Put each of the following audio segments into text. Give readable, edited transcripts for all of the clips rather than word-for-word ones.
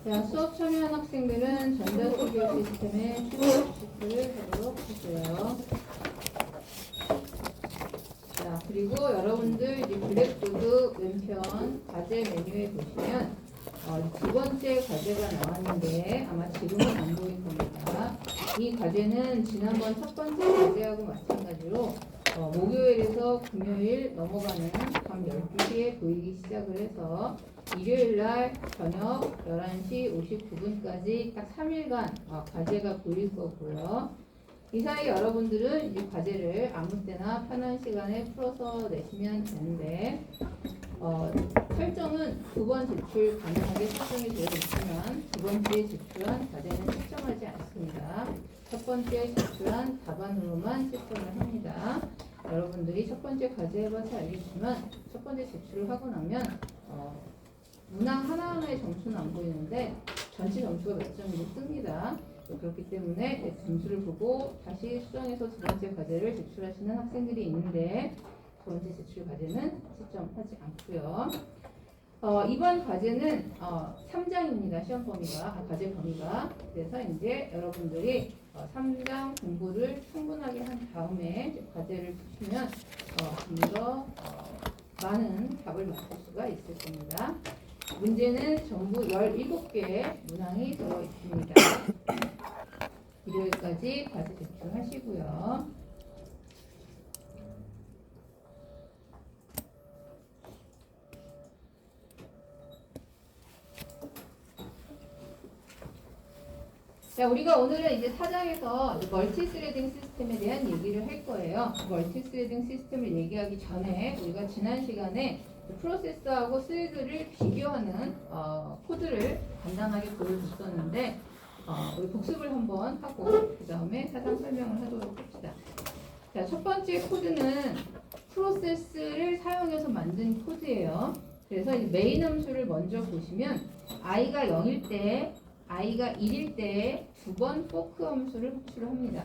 자, 수업 참여한 학생들은 전자소비오 시스템의 추가 집필을 하도록 하고요. 자, 그리고 여러분들 이제 블랙보드 왼편 과제 메뉴에 보시면 두 번째 과제가 나왔는데 아마 지금은 안 보일 겁니다. 이 과제는 지난번 첫 번째 과제하고 마찬가지로 목요일에서 금요일 넘어가는 밤 12시에 보이기 시작을 해서 일요일 날 저녁 11시 59분까지 딱 3일간 과제가 보일 거고요. 이 사이 여러분들은 이 과제를 아무 때나 편한 시간에 풀어서 내시면 되는데 설정은 두 번 제출 가능하게 설정이 되어 있지만 두 번째 제출한 과제는 채점하지 않습니다. 첫 번째 제출한 답안으로만 채점을 합니다. 여러분들이 첫 번째 과제 해봐서 알겠지만 첫 번째 제출을 하고 나면 문항 하나하나의 점수는 안 보이는데 전체 점수가 몇 점으로 뜹니다. 그렇기 때문에 점수를 보고 다시 수정해서 두 번째 과제를 제출하시는 학생들이 있는데 두 번째 제출 과제는 채점하지 않고요. 이번 과제는 3장입니다. 시험 범위가, 과제 범위가. 그래서 이제 여러분들이 3장 공부를 충분하게 한 다음에 과제를 푸시면 좀 더 많은 답을 맞출 수가 있을 겁니다. 문제는 전부 17개의 문항이 들어 있습니다. 일요일까지 과제 제출하시고요. 자, 우리가 오늘은 이제 4장에서 멀티스레딩 시스템에 대한 얘기를 할 거예요. 멀티스레딩 시스템을 얘기하기 전에 우리가 지난 시간에 프로세서하고 스레드를 비교하는 코드를 간단하게 보여줬었는데 우리 복습을 한번 하고 그 다음에 4장 설명을 하도록 합시다. 자, 첫 번째 코드는 프로세스를 사용해서 만든 코드예요. 그래서 이 메인 함수를 먼저 보시면 i가 0일 때 i가 1일 때 두 번 포크 함수를 호출합니다.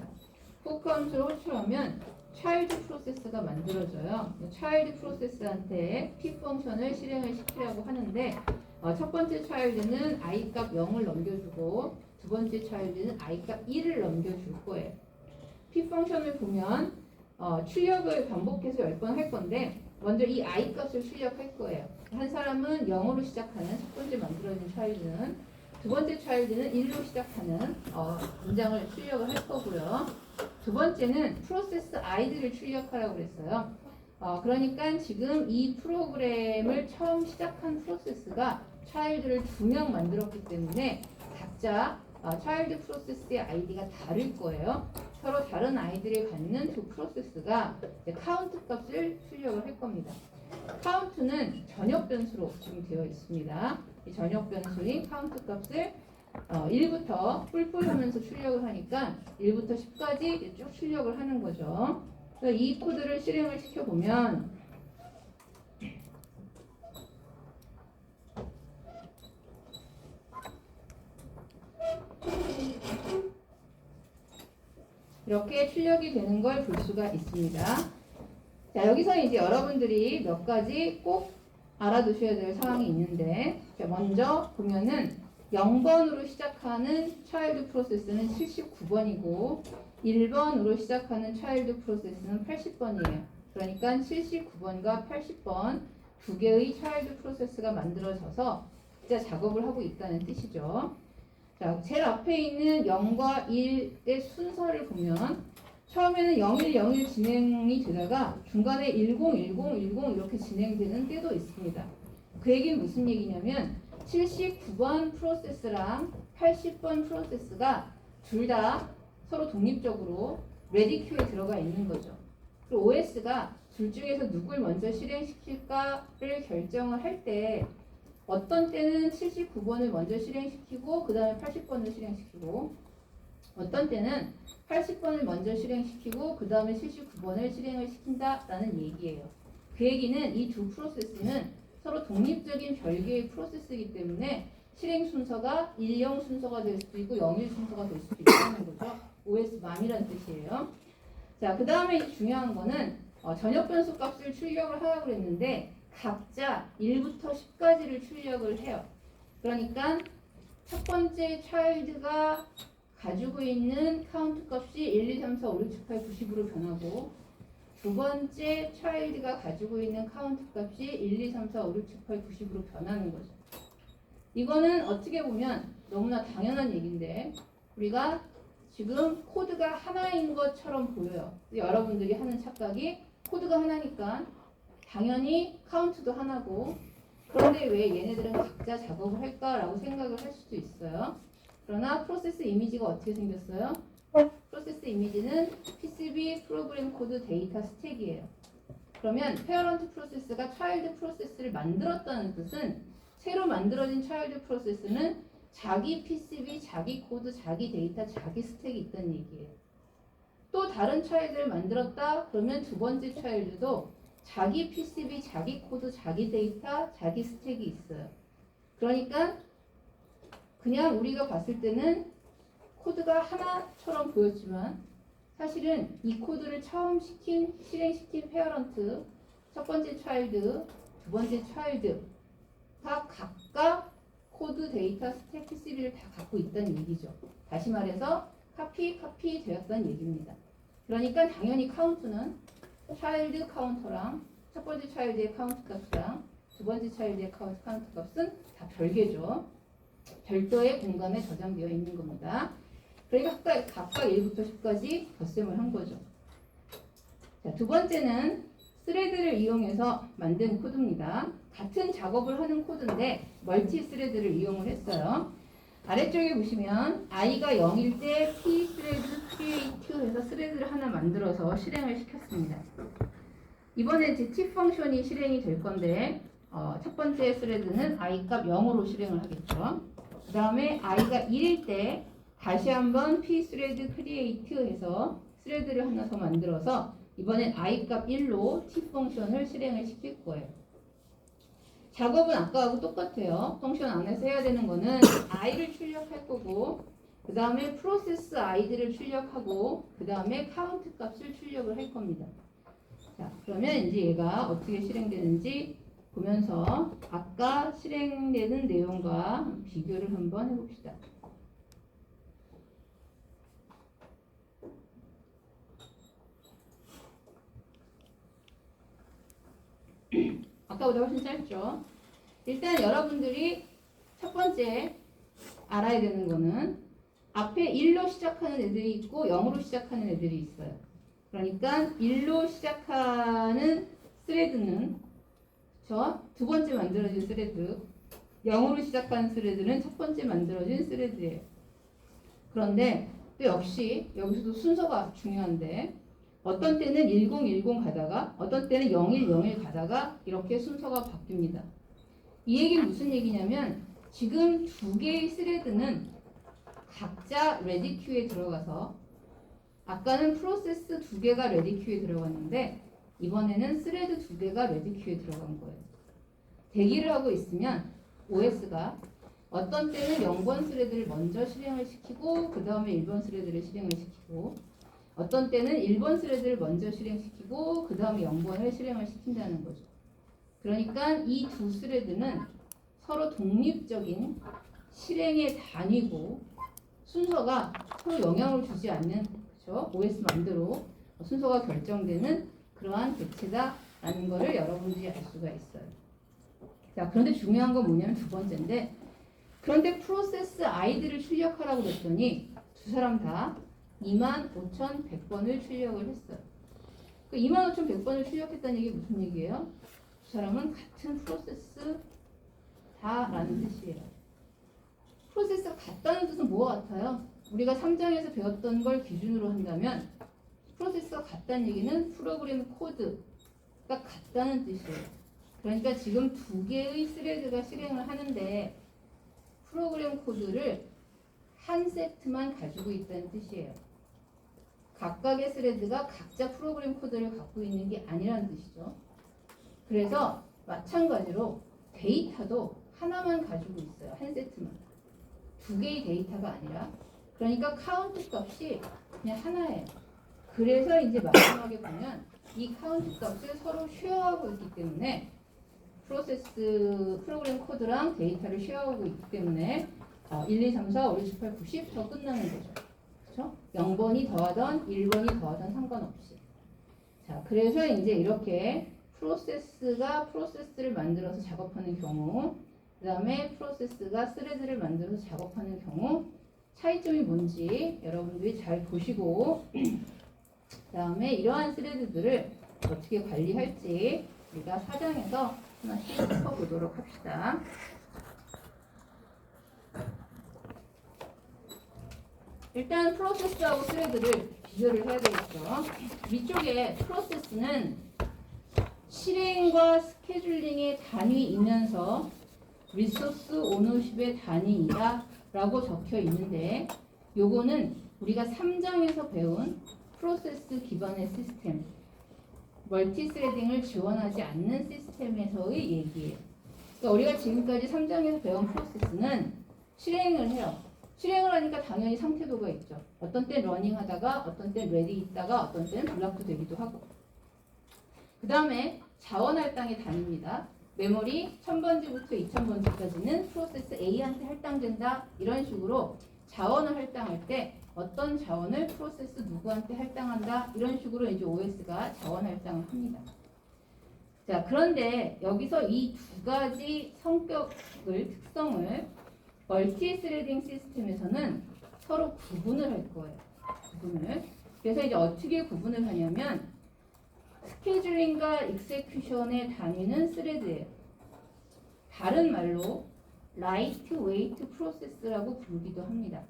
포크 함수를 호출하면 차일드 프로세스가 만들어져요. 차일드 프로세스한테 p 펑션을 실행을 시키라고 하는데 첫 번째 차일드는 i 값 0을 넘겨주고 두 번째 차일드는 i 값 1을 넘겨줄 거예요. p 펑션을 보면 출력을 반복해서 10번 할 건데 먼저 이 i 값을 출력할 거예요. 한 사람은 0으로 시작하는 첫 번째 만들어진 차일드는 두 번째 차일드는 1로 시작하는 문장을 출력을 할 거고요. 두 번째는 프로세스 id를 출력하라고 그랬어요. 그러니까 지금 이 프로그램을 처음 시작한 프로세스가 차일드를 2명 만들었기 때문에 각자 차일드 프로세스의 id가 다를 거예요. 서로 다른 아이들이 갖는 두 프로세스가 카운트 값을 출력을 할 겁니다. 카운트는 전역 변수로 지금 되어 있습니다. 이 전역 변수인 카운트 값을 1부터 뿔뿔 하면서 출력을 하니까 1부터 10까지 쭉 출력을 하는 거죠. 그래서 이 코드를 실행을 시켜보면 이렇게 출력이 되는 걸 볼 수가 있습니다. 자, 여기서 이제 여러분들이 몇 가지 꼭 알아두셔야 될 사항이 있는데, 먼저 보면은 0번으로 시작하는 차일드 프로세스는 79번이고 1번으로 시작하는 차일드 프로세스는 80번이에요. 그러니까 79번과 80번 두 개의 차일드 프로세스가 만들어져서 각자 작업을 하고 있다는 뜻이죠. 자, 제일 앞에 있는 0과 1의 순서를 보면 처음에는 01, 01 진행이 되다가 중간에 10, 10, 10 이렇게 진행되는 때도 있습니다. 그 얘기는 무슨 얘기냐면 79번 프로세스랑 80번 프로세스가 둘 다 서로 독립적으로 레디 큐에 들어가 있는 거죠. 그리고 OS가 둘 중에서 누굴 먼저 실행시킬까를 결정을 할 때 어떤 때는 79번을 먼저 실행시키고 그 다음에 80번을 실행시키고 어떤 때는 80번을 먼저 실행시키고 그 다음에 79번을 실행을 시킨다라는 얘기예요. 그 얘기는 이 두 프로세스는 서로 독립적인 별개의 프로세스이기 때문에 실행 순서가 10 순서가 될 수도 있고 01 순서가 될 수도 있다는 거죠. OS맘이라는 뜻이에요. 자, 그 다음에 중요한 거는 전역 변수 값을 출력을 하라고 그랬는데 각자 1부터 10까지를 출력을 해요. 그러니까 첫 번째 차일드가 가지고 있는 카운트 값이 1, 2, 3, 4, 5, 6, 7, 8, 90으로 변하고 두 번째 차일드가 가지고 있는 카운트 값이 1, 2, 3, 4, 5, 6, 7, 8, 90으로 변하는 거죠. 이거는 어떻게 보면 너무나 당연한 얘기인데 우리가 지금 코드가 하나인 것처럼 보여요. 여러분들이 하는 착각이 코드가 하나니까 당연히 카운트도 하나고 그런데 왜 얘네들은 각자 작업을 할까라고 생각을 할 수도 있어요. 그러나 프로세스 이미지가 어떻게 생겼어요? 프로세스 이미지는 PCB 프로그램 코드 데이터 스택이에요. 그러면 페어런트 프로세스가 차일드 프로세스를 만들었다는 뜻은 새로 만들어진 차일드 프로세스는 자기 PCB, 자기 코드, 자기 데이터, 자기 스택이 있다는 얘기예요. 또 다른 차일드를 만들었다 그러면 두 번째 차일드도 자기 PCB, 자기 코드, 자기 데이터, 자기 스택이 있어요. 그러니까 그냥 우리가 봤을 때는 코드가 하나처럼 보였지만 사실은 이 코드를 처음 실행시킨 페어런트, 첫 번째 차일드, 두 번째 차일드가 각각 코드, 데이터, 스택, PCB를 다 갖고 있다는 얘기죠. 다시 말해서 카피 되었다는 얘기입니다. 그러니까 당연히 카운트는 차일드 카운터랑 첫 번째 차일드의 카운트 값이랑 두 번째 차일드의 카운트 값은 다 별개죠. 별도의 공간에 저장되어 있는 겁니다. 그러니까 각각 1부터 10까지 덧셈을 한 거죠. 자, 두 번째는 스레드를 이용해서 만든 코드입니다. 같은 작업을 하는 코드인데 멀티 스레드를 이용을 했어요. 아래쪽에 보시면 i가 0일 때 p 스레드 create 해서 스레드를 하나 만들어서 실행을 시켰습니다. 이번에 이제 t 펑션이 실행이 될 건데 첫 번째 스레드는 i 값 0으로 실행을 하겠죠. 그 다음에 i가 1일 때 다시 한번 p 스레드 create 해서 스레드를 하나 더 만들어서 이번엔 i 값 1로 t 펑션을 실행을 시킬 거예요. 작업은 아까하고 똑같아요. 펑션 안에서 해야 되는 거는 i를 출력할 거고 그 다음에 프로세스 id를 출력하고 그 다음에 카운트 값을 출력을 할 겁니다. 자, 그러면 이제 얘가 어떻게 실행되는지 보면서 아까 실행되는 내용과 비교를 한번 해봅시다. 아까보다 훨씬 짧죠? 일단 여러분들이 첫 번째 알아야 되는 거는 앞에 1로 시작하는 애들이 있고 0으로 시작하는 애들이 있어요. 그러니까 1로 시작하는 스레드는 두 번째 만들어진 스레드, 0으로 시작하는 스레드는 첫 번째 만들어진 스레드예요. 그런데 또 역시 여기서도 순서가 중요한데 어떤 때는 1010 가다가 어떤 때는 0101 가다가 이렇게 순서가 바뀝니다. 이 얘기는 무슨 얘기냐면 지금 두 개의 스레드는 각자 레디 큐에 들어가서 아까는 프로세스 두 개가 레디 큐에 들어갔는데 이번에는 스레드 두 개가 레디 큐에 들어간 거예요. 대기를 하고 있으면 OS가 어떤 때는 0번 스레드를 먼저 실행을 시키고 그 다음에 1번 스레드를 실행을 시키고 어떤 때는 1번 스레드를 먼저 실행시키고 그 다음에 0번을 실행을 시킨다는 거죠. 그러니까 이 두 스레드는 서로 독립적인 실행의 단위고 순서가 서로 영향을 주지 않는 그렇죠? OS 맘대로 순서가 결정되는 그러한 개체다라는 것을 여러분들이 알 수가 있어요. 자, 그런데 중요한 건 뭐냐면 두 번째인데 그런데 프로세스 아이디를 출력하라고 그랬더니 두 사람 다 25,100번을 출력을 했어요. 그 25,100번을 출력했다는 얘기 무슨 얘기예요? 두 사람은 같은 프로세스다라는 뜻이에요. 프로세스가 같다는 뜻은 뭐와 같아요? 우리가 3장에서 배웠던 걸 기준으로 한다면 프로세스가 같다는 얘기는 프로그램 코드가 같다는 뜻이에요. 그러니까 지금 두 개의 스레드가 실행을 하는데 프로그램 코드를 한 세트만 가지고 있다는 뜻이에요. 각각의 스레드가 각자 프로그램 코드를 갖고 있는 게 아니라는 뜻이죠. 그래서 마찬가지로 데이터도 하나만 가지고 있어요. 한 세트만. 두 개의 데이터가 아니라. 그러니까 카운트 값이 그냥 하나예요. 그래서 이제 마지막에 보면 이 카운트 값을 서로 쉐어하고 있기 때문에 프로그램 코드랑 데이터를 쉐어하고 있기 때문에 1, 2, 3, 4, 5, 6, 7, 8, 90 더 끝나는 거죠. 그렇죠? 0번이 더하던 1번이 더하던 상관없이. 자, 그래서 이제 이렇게 프로세스가 프로세스를 만들어서 작업하는 경우, 그 다음에 프로세스가 스레드를 만들어서 작업하는 경우 차이점이 뭔지 여러분들이 잘 보시고 그 다음에 이러한 스레드들을 어떻게 관리할지 우리가 4장에서 하나씩 짚어보도록 합시다. 일단 프로세스하고 스레드를 비교를 해야 되겠죠. 위쪽에 프로세스는 실행과 스케줄링의 단위이면서 리소스 오너십의 단위이다 라고 적혀 있는데 요거는 우리가 3장에서 배운 프로세스 기반의 시스템, 멀티스레딩을 지원하지 않는 시스템에서의 얘기예요. 그러니까 우리가 지금까지 3장에서 배운 프로세스는 실행을 해요. 실행을 하니까 당연히 상태도가 있죠. 어떤 때 러닝 하다가 어떤 때 레디 있다가 어떤 때는 블락도 되기도 하고. 그 다음에 자원 할당의 단위입니다. 메모리 1000번지부터 2000번지까지는 프로세스 A한테 할당된다. 이런 식으로 자원을 할당할 때 어떤 자원을 프로세스 누구한테 할당한다. 이런 식으로 이제 OS가 자원 할당을 합니다. 자, 그런데 여기서 이 두 가지 특성을 멀티스레딩 시스템에서는 서로 구분을 할 거예요. 구분을. 그래서 이제 어떻게 구분을 하냐면 스케줄링과 익세큐션의 단위는 스레드예요. 다른 말로 라이트 웨이트 프로세스라고 부르기도 합니다.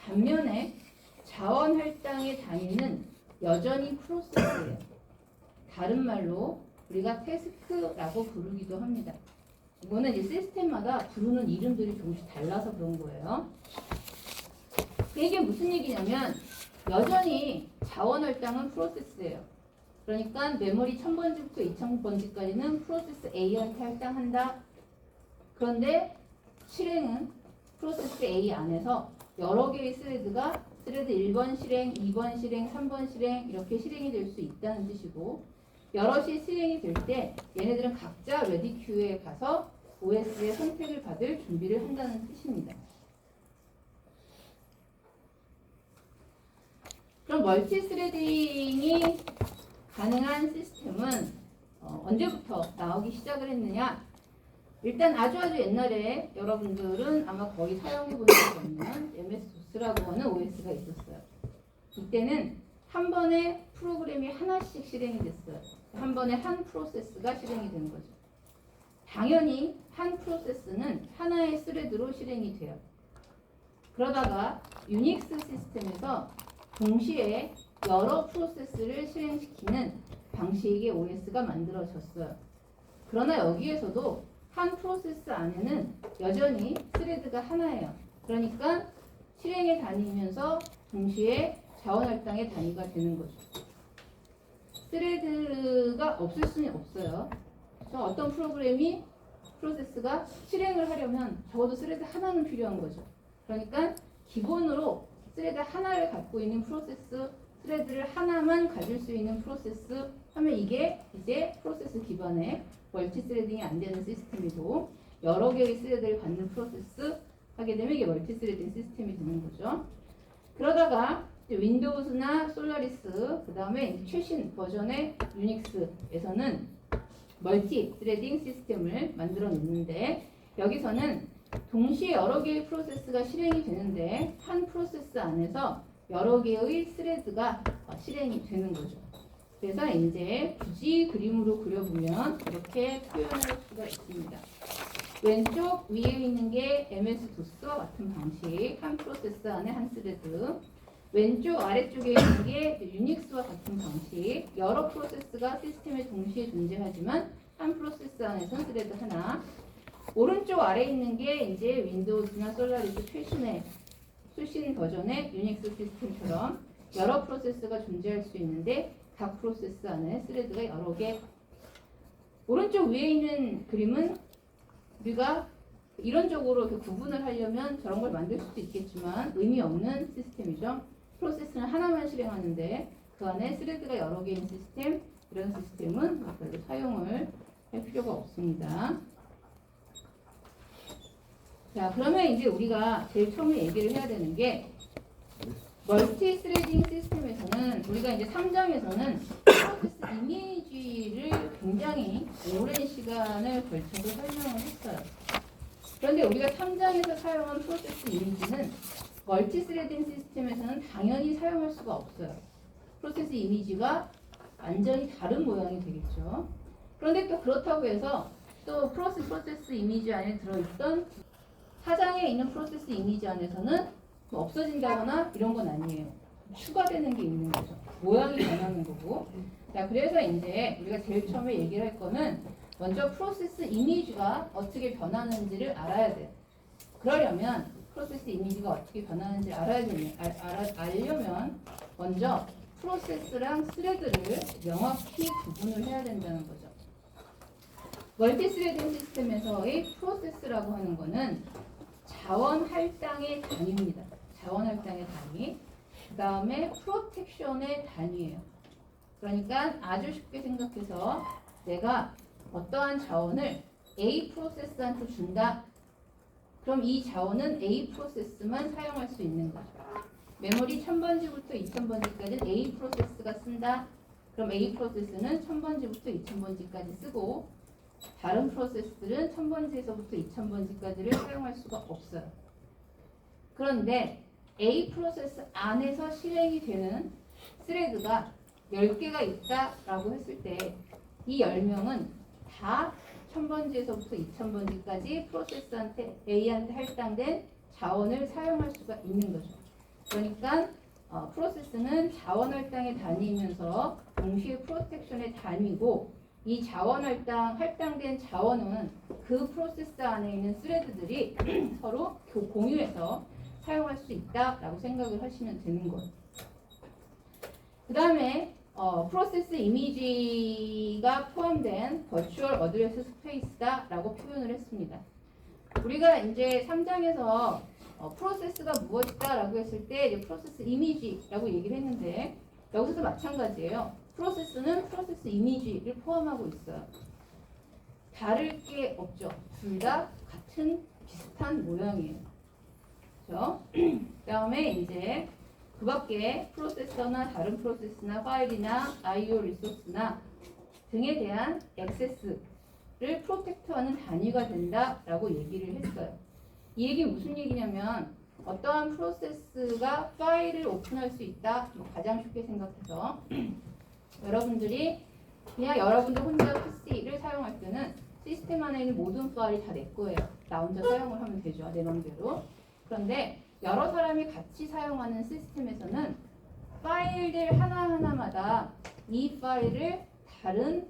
반면에 자원 할당의 단위는 여전히 프로세스예요. 다른 말로 우리가 태스크라고 부르기도 합니다. 이거는 이제 시스템마다 부르는 이름들이 조금씩 달라서 그런 거예요. 이게 무슨 얘기냐면 여전히 자원 할당은 프로세스예요. 그러니까 메모리 1000번지부터 2000번지까지는 프로세스 A한테 할당한다. 그런데 실행은 프로세스 A 안에서 여러 개의 스레드가 스레드 1번 실행, 2번 실행, 3번 실행 이렇게 실행이 될 수 있다는 뜻이고 여럿이 실행이 될 때 얘네들은 각자 레디 큐에 가서 OS의 선택을 받을 준비를 한다는 뜻입니다. 그럼 멀티스레딩이 가능한 시스템은 언제부터 나오기 시작을 했느냐? 일단 아주 옛날에 여러분들은 아마 거의 사용해 본 적이 없는 MS-DOS라고 하는 OS가 있었어요. 이때는 한 번에 프로그램이 하나씩 실행이 됐어요. 한 번에 한 프로세스가 실행이 되는 거죠. 당연히 한 프로세스는 하나의 스레드로 실행이 돼요. 그러다가 유닉스 시스템에서 동시에 여러 프로세스를 실행시키는 방식의 OS가 만들어졌어요. 그러나 여기에서도 한 프로세스 안에는 여전히 스레드가 하나예요. 그러니까 실행의 단위이면서 동시에 자원 할당의 단위가 되는 거죠. 스레드가 없을 수는 없어요. 어떤 프로세스가 실행을 하려면 적어도 스레드 하나는 필요한 거죠. 그러니까 기본으로 스레드 하나를 갖고 있는 프로세스, 스레드를 하나만 가질 수 있는 프로세스 하면 이게 이제 프로세스 기반의 멀티스레딩이 안 되는 시스템이고 여러 개의 스레드를 갖는 프로세스 하게 되면 이게 멀티스레딩 시스템이 되는 거죠. 그러다가 윈도우즈나 솔라리스 그 다음에 최신 버전의 유닉스에서는 멀티스레딩 시스템을 만들어 냈는데 여기서는 동시에 여러 개의 프로세스가 실행이 되는데 한 프로세스 안에서 여러 개의 스레드가 실행이 되는 거죠. 그래서 이제 굳이 그림으로 그려보면 이렇게 표현할 수가 있습니다. 왼쪽 위에 있는 게 MS-DOS와 같은 방식, 한 프로세스 안에 한 스레드. 왼쪽 아래쪽에 있는 게 유닉스와 같은 방식. 여러 프로세스가 시스템에 동시에 존재하지만 한 프로세스 안에서는 스레드 하나. 오른쪽 아래에 있는 게 이제 윈도우즈나 솔라리스 최신 버전의 유닉스 시스템처럼 여러 프로세스가 존재할 수 있는데 각 프로세스 안에 스레드가 여러 개. 오른쪽 위에 있는 그림은 우리가 이론적으로 이렇게 구분을 하려면 저런 걸 만들 수도 있겠지만 의미 없는 시스템이죠. 프로세스는 하나만 실행하는데 그 안에 스레드가 여러 개인 시스템, 이런 시스템은 별로 사용을 할 필요가 없습니다. 자, 그러면 이제 우리가 제일 처음에 얘기를 해야 되는 게 멀티 스레딩 시스템에서는 우리가 이제 3장에서는 프로세스 이미지를 굉장히 오랜 시간을 걸쳐서 설명을 했어요. 그런데 우리가 3장에서 사용한 프로세스 이미지는 멀티 스레딩 시스템에서는 당연히 사용할 수가 없어요. 프로세스 이미지가 완전히 다른 모양이 되겠죠. 그런데 또 그렇다고 해서 또 프로세스 이미지 안에 들어있던 4장에 있는 프로세스 이미지 안에서는 뭐 없어진다거나 이런 건 아니에요. 추가되는 게 있는 거죠. 모양이 변하는 거고. 자, 그래서 이제 우리가 제일 처음에 얘기를 할 거는 먼저 프로세스 이미지가 어떻게 변하는지를 알아야 돼. 그러려면 프로세스 이미지가 어떻게 변하는지 알려면 먼저 프로세스랑 스레드를 명확히 구분을 해야 된다는 거죠. 멀티 스레딩 시스템에서의 프로세스라고 하는 거는 자원 할당의 단위입니다. 자원 할당의 단위. 그 다음에 프로텍션의 단위예요. 그러니까 아주 쉽게 생각해서 내가 어떠한 자원을 A 프로세스한테 준다. 그럼 이 자원은 A 프로세스만 사용할 수 있는 거죠. 메모리 1000번지부터 2000번지까지는 A 프로세스가 쓴다. 그럼 A 프로세스는 1000번지부터 2000번지까지 쓰고 다른 프로세스들은 1000번지에서부터 2000번지까지를 사용할 수가 없어요. 그런데 A 프로세스 안에서 실행이 되는 스레드가 10개가 있다라고 했을 때 이 10명은 다 1000번지에서부터 2000번지까지 프로세스한테 A한테 할당된 자원을 사용할 수가 있는 거죠. 그러니까 프로세스는 자원 할당의 단위이면서 동시에 프로텍션의 단위고 이 자원 할당된 자원은 그 프로세스 안에 있는 스레드들이 서로 공유해서 사용할 수 있다라고 생각을 하시면 되는 거예요. 그 다음에 프로세스 이미지가 포함된 버추얼 어드레스 스페이스다라고 표현을 했습니다. 우리가 이제 3장에서 프로세스가 무엇이다라고 했을 때 이제 프로세스 이미지라고 얘기를 했는데 여기서도 마찬가지예요. 프로세스는 프로세스 이미지를 포함하고 있어요. 다를 게 없죠. 둘 다 같은 비슷한 모양이에요. 그렇죠? 그 다음에 이제 그 밖에 프로세서나 다른 프로세스나 파일이나 I/O 리소스나 등에 대한 액세스를 프로텍트하는 단위가 된다라고 얘기를 했어요. 이 얘기 무슨 얘기냐면 어떠한 프로세스가 파일을 오픈할 수 있다. 가장 쉽게 생각해서 여러분들이 그냥 여러분들 혼자 PC를 사용할 때는 시스템 안에 있는 모든 파일이 다 내 거예요. 나 혼자 사용을 하면 되죠. 내 맘대로. 그런데 여러 사람이 같이 사용하는 시스템에서는 파일들 하나하나마다 이 파일을 다른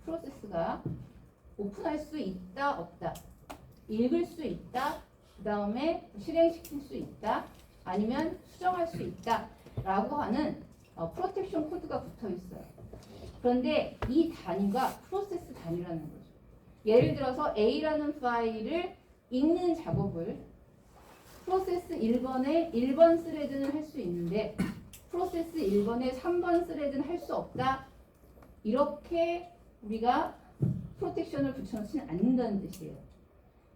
프로세스가 오픈할 수 있다, 없다, 읽을 수 있다, 그 다음에 실행시킬 수 있다, 아니면 수정할 수 있다 라고 하는 프로텍션 코드가 붙어 있어요. 그런데 이 단위가 프로세스 단위라는 거죠. 예를 들어서 A라는 파일을 읽는 작업을 프로세스 1번에 1번 스레드는 할 수 있는데 프로세스 1번에 3번 스레드는 할 수 없다. 이렇게 우리가 프로텍션을 붙여놓지는 않는다는 뜻이에요.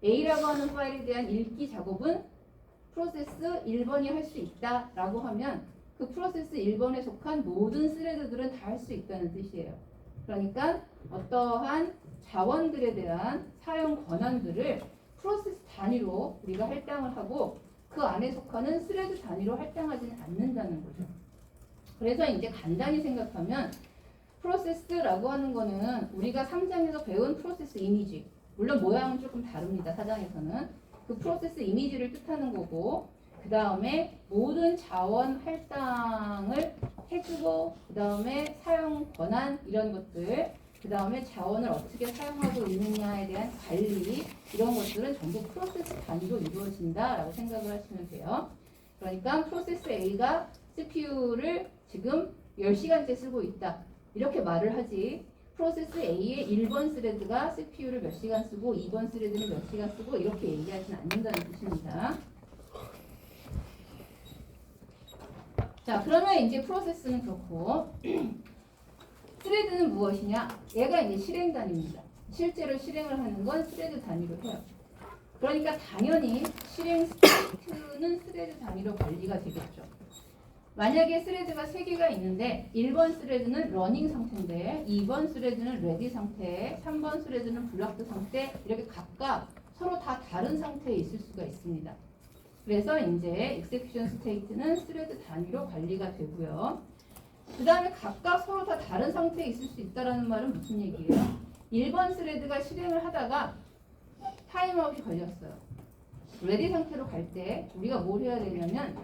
A라고 하는 파일에 대한 읽기 작업은 프로세스 1번이 할 수 있다라고 하면 그 프로세스 1번에 속한 모든 스레드들은 다 할 수 있다는 뜻이에요. 그러니까 어떠한 자원들에 대한 사용 권한들을 프로세스 단위로 우리가 할당을 하고 그 안에 속하는 스레드 단위로 할당하지는 않는다는 거죠. 그래서 이제 간단히 생각하면 프로세스라고 하는 거는 우리가 3장에서 배운 프로세스 이미지, 물론 모양은 조금 다릅니다. 4장에서는 그 프로세스 이미지를 뜻하는 거고 그 다음에 모든 자원 할당을 해주고, 그 다음에 사용 권한 이런 것들, 그 다음에 자원을 어떻게 사용하고 있느냐에 대한 관리, 이런 것들은 전부 프로세스 단위로 이루어진다라고 생각을 하시면 돼요. 그러니까 프로세스 A가 CPU를 지금 10시간째 쓰고 있다, 이렇게 말을 하지, 프로세스 A의 1번 스레드가 CPU를 몇 시간 쓰고 2번 스레드는 몇 시간 쓰고 이렇게 얘기하지는 않는다는 뜻입니다. 자, 그러면 이제 프로세스는 그렇고 스레드는 무엇이냐? 얘가 이제 실행 단위입니다. 실제로 실행을 하는 건 스레드 단위로 해요. 그러니까 당연히 실행 스테이트는 스레드 단위로 관리가 되겠죠. 만약에 스레드가 3개가 있는데 1번 스레드는 러닝 상태인데 2번 스레드는 레디 상태, 3번 스레드는 블락드 상태, 이렇게 각각 서로 다 다른 상태에 있을 수가 있습니다. 그래서 이제 execution state는 스레드 단위로 관리가 되고요. 그 다음에 각각 서로 다 다른 상태에 있을 수 있다는 말은 무슨 얘기예요? 1번 스레드가 실행을 하다가 타임아웃이 걸렸어요. 레디 상태로 갈 때 우리가 뭘 해야 되냐면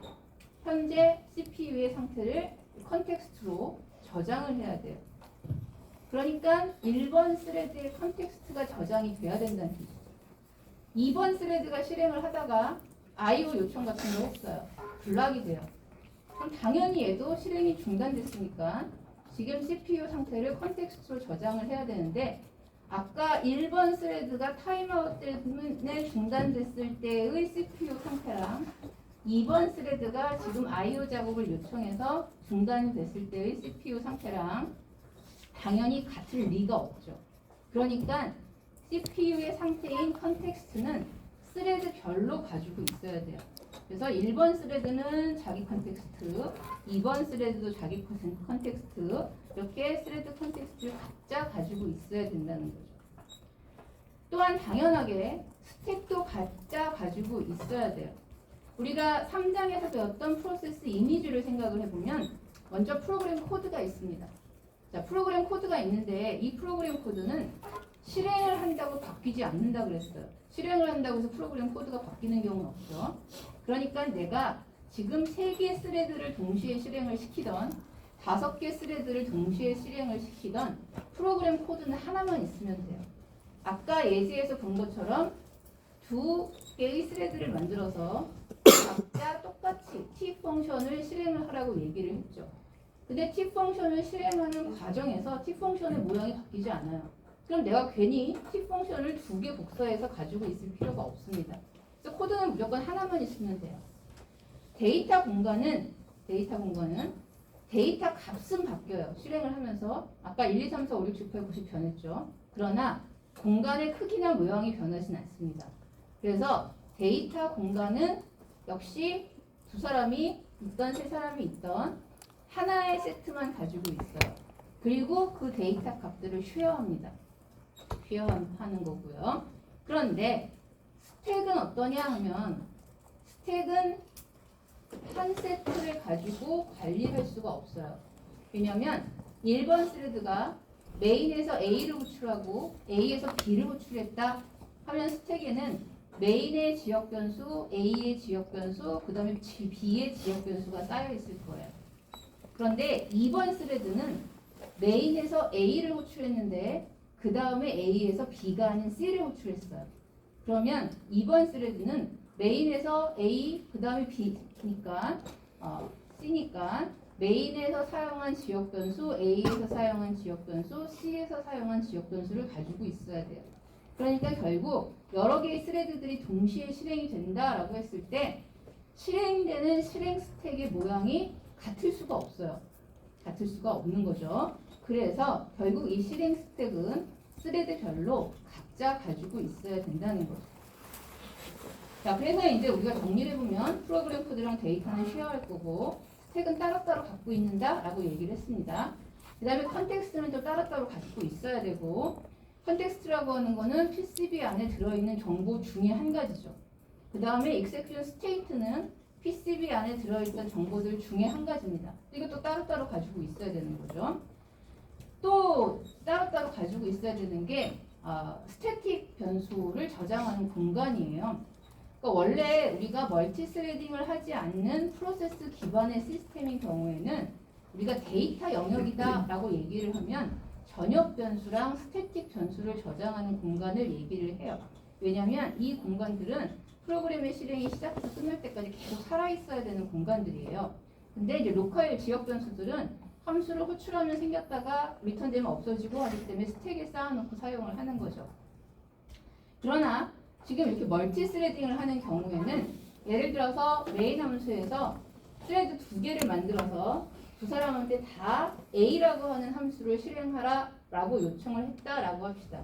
현재 CPU의 상태를 컨텍스트로 저장을 해야 돼요. 그러니까 1번 스레드의 컨텍스트가 저장이 돼야 된다는 뜻이죠. 2번 스레드가 실행을 하다가 IO 요청 같은 걸 했어요. 블락이 돼요. 그럼 당연히 얘도 실행이 중단됐으니까 지금 CPU 상태를 컨텍스트로 저장을 해야 되는데, 아까 1번 스레드가 타임아웃 때문에 중단됐을 때의 CPU 상태랑 2번 스레드가 지금 IO 작업을 요청해서 중단이 됐을 때의 CPU 상태랑 당연히 같을 리가 없죠. 그러니까 CPU의 상태인 컨텍스트는 스레드별로 가지고 있어야 돼요. 그래서 1번 스레드는 자기 컨텍스트, 2번 스레드도 자기 컨텍스트, 이렇게 스레드 컨텍스트를 각자 가지고 있어야 된다는 거죠. 또한 당연하게 스택도 각자 가지고 있어야 돼요. 우리가 3장에서 배웠던 프로세스 이미지를 생각을 해보면 먼저 프로그램 코드가 있습니다. 자, 프로그램 코드가 있는데 이 프로그램 코드는 실행을 한다고 바뀌지 않는다 그랬어요. 실행을 한다고 해서 프로그램 코드가 바뀌는 경우는 없죠. 그러니까 내가 지금 3개 스레드를 동시에 실행을 시키던 5개 스레드를 동시에 실행을 시키던 프로그램 코드는 하나만 있으면 돼요. 아까 예제에서 본 것처럼 2개의 스레드를 만들어서 각자 똑같이 T 펑션을 실행을 하라고 얘기를 했죠. 근데 T 펑션을 실행하는 과정에서 T 펑션의 모양이 바뀌지 않아요. 그럼 내가 괜히 T 펑션을 2개 복사해서 가지고 있을 필요가 없습니다. 그래서 코드는 무조건 하나만 있으면 돼요. 데이터 공간은 데이터 값은 바뀌어요. 실행을 하면서 아까 1, 2, 3, 4, 5, 6, 7, 8, 9, 10 변했죠. 그러나 공간의 크기나 모양이 변하진 않습니다. 그래서 데이터 공간은 역시 2사람이 있던 3사람이 있던 하나의 세트만 가지고 있어요. 그리고 그 데이터 값들을 쉐어합니다. 쉐어하는 거고요. 그런데 스택은 어떠냐 하면 스택은 한 세트를 가지고 관리할 수가 없어요. 왜냐하면 1번 스레드가 메인에서 A를 호출하고 A에서 B를 호출했다 하면 스택에는 메인의 지역 변수, A의 지역 변수, 그 다음에 B의 지역 변수가 쌓여 있을 거예요. 그런데 2번 스레드는 메인에서 A를 호출했는데 그 다음에 A에서 B가 아닌 C를 호출했어요. 그러면 2번 스레드는 메인에서 A, 그 다음에 B니까 C니까 메인에서 사용한 지역 변수, A에서 사용한 지역 변수, C에서 사용한 지역 변수를 가지고 있어야 돼요. 그러니까 결국 여러 개의 스레드들이 동시에 실행이 된다라고 했을 때 실행되는 실행 스택의 모양이 같을 수가 없어요. 같을 수가 없는 거죠. 그래서 결국 이 실행 스택은 스레드별로 각자 가지고 있어야 된다는 거죠. 자, 그래서 이제 우리가 정리를 해보면 프로그램 코드랑 데이터는 쉐어할 거고 스택은 따로따로 갖고 있는다라고 얘기를 했습니다. 그 다음에 컨텍스트는 또 따로따로 갖고 있어야 되고, 컨텍스트라고 하는 거는 PCB 안에 들어있는 정보 중에 한 가지죠. 그 다음에 execution state는 PCB 안에 들어있던 정보들 중에 한 가지입니다. 이것도 따로따로 가지고 있어야 되는 거죠. 또 따로따로 가지고 있어야 되는 게 스태틱 변수를 저장하는 공간이에요. 그러니까 원래 우리가 멀티스레딩을 하지 않는 프로세스 기반의 시스템인 경우에는 우리가 데이터 영역이다라고 얘기를 하면 전역 변수랑 스태틱 변수를 저장하는 공간을 얘기를 해요. 왜냐하면 이 공간들은 프로그램의 실행이 시작부터 끝날 때까지 계속 살아있어야 되는 공간들이에요. 근데 이제 로컬 지역 변수들은 함수를 호출하면 생겼다가 리턴되면 없어지고 하기 때문에 스택에 쌓아놓고 사용을 하는 거죠. 그러나 지금 이렇게 멀티스레딩을 하는 경우에는 예를 들어서 메인 함수에서 스레드 2개를 만들어서 두 사람한테 다 A라고 하는 함수를 실행하라 라고 요청을 했다라고 합시다.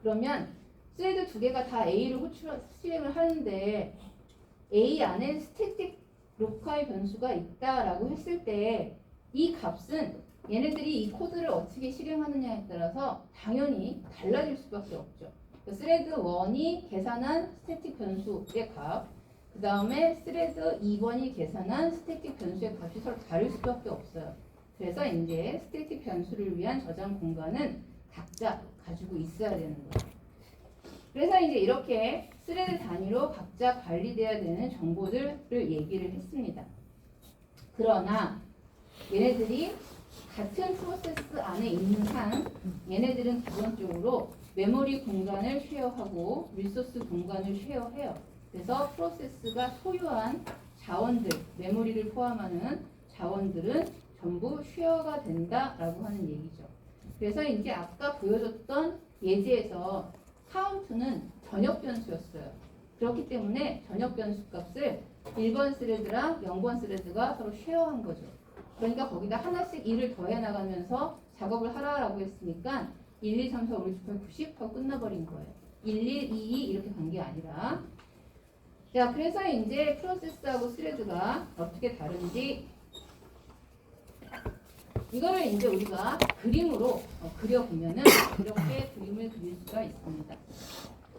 그러면 스레드 2개가 다 A를 실행을 하는데 A 안에 스태틱 로컬 변수가 있다라고 했을 때 이 값은 얘네들이 이 코드를 어떻게 실행하느냐에 따라서 당연히 달라질 수밖에 없죠. 스레드 1이 계산한 스태틱 변수의 값, 그 다음에 스레드 2번이 계산한 스태틱 변수의 값이 서로 다를 수밖에 없어요. 그래서 이제 스태틱 변수를 위한 저장 공간은 각자 가지고 있어야 되는 거예요. 그래서 이제 이렇게 스레드 단위로 각자 관리돼야 되는 정보들을 얘기를 했습니다. 그러나 얘네들이 같은 프로세스 안에 있는 한 얘네들은 기본적으로 메모리 공간을 쉐어하고 리소스 공간을 쉐어해요. 그래서 프로세스가 소유한 자원들, 메모리를 포함하는 자원들은 전부 쉐어가 된다라고 하는 얘기죠. 그래서 이제 아까 보여줬던 예제에서 카운트는 전역 변수였어요. 그렇기 때문에 전역 변수 값을 1번 스레드랑 0번 스레드가 서로 쉐어한 거죠. 그러니까 거기다 하나씩 1을 더해 나가면서 작업을 하라라고 했으니까 1, 2, 3, 4, 5, 6, 7, 8, 90 하고 끝나버린 거예요. 1, 1, 2, 2 이렇게 간 게 아니라. 자, 그래서 이제 프로세스하고 스레드가 어떻게 다른지 이거를 이제 우리가 그림으로 그려보면은 이렇게 그림을 그릴 수가 있습니다.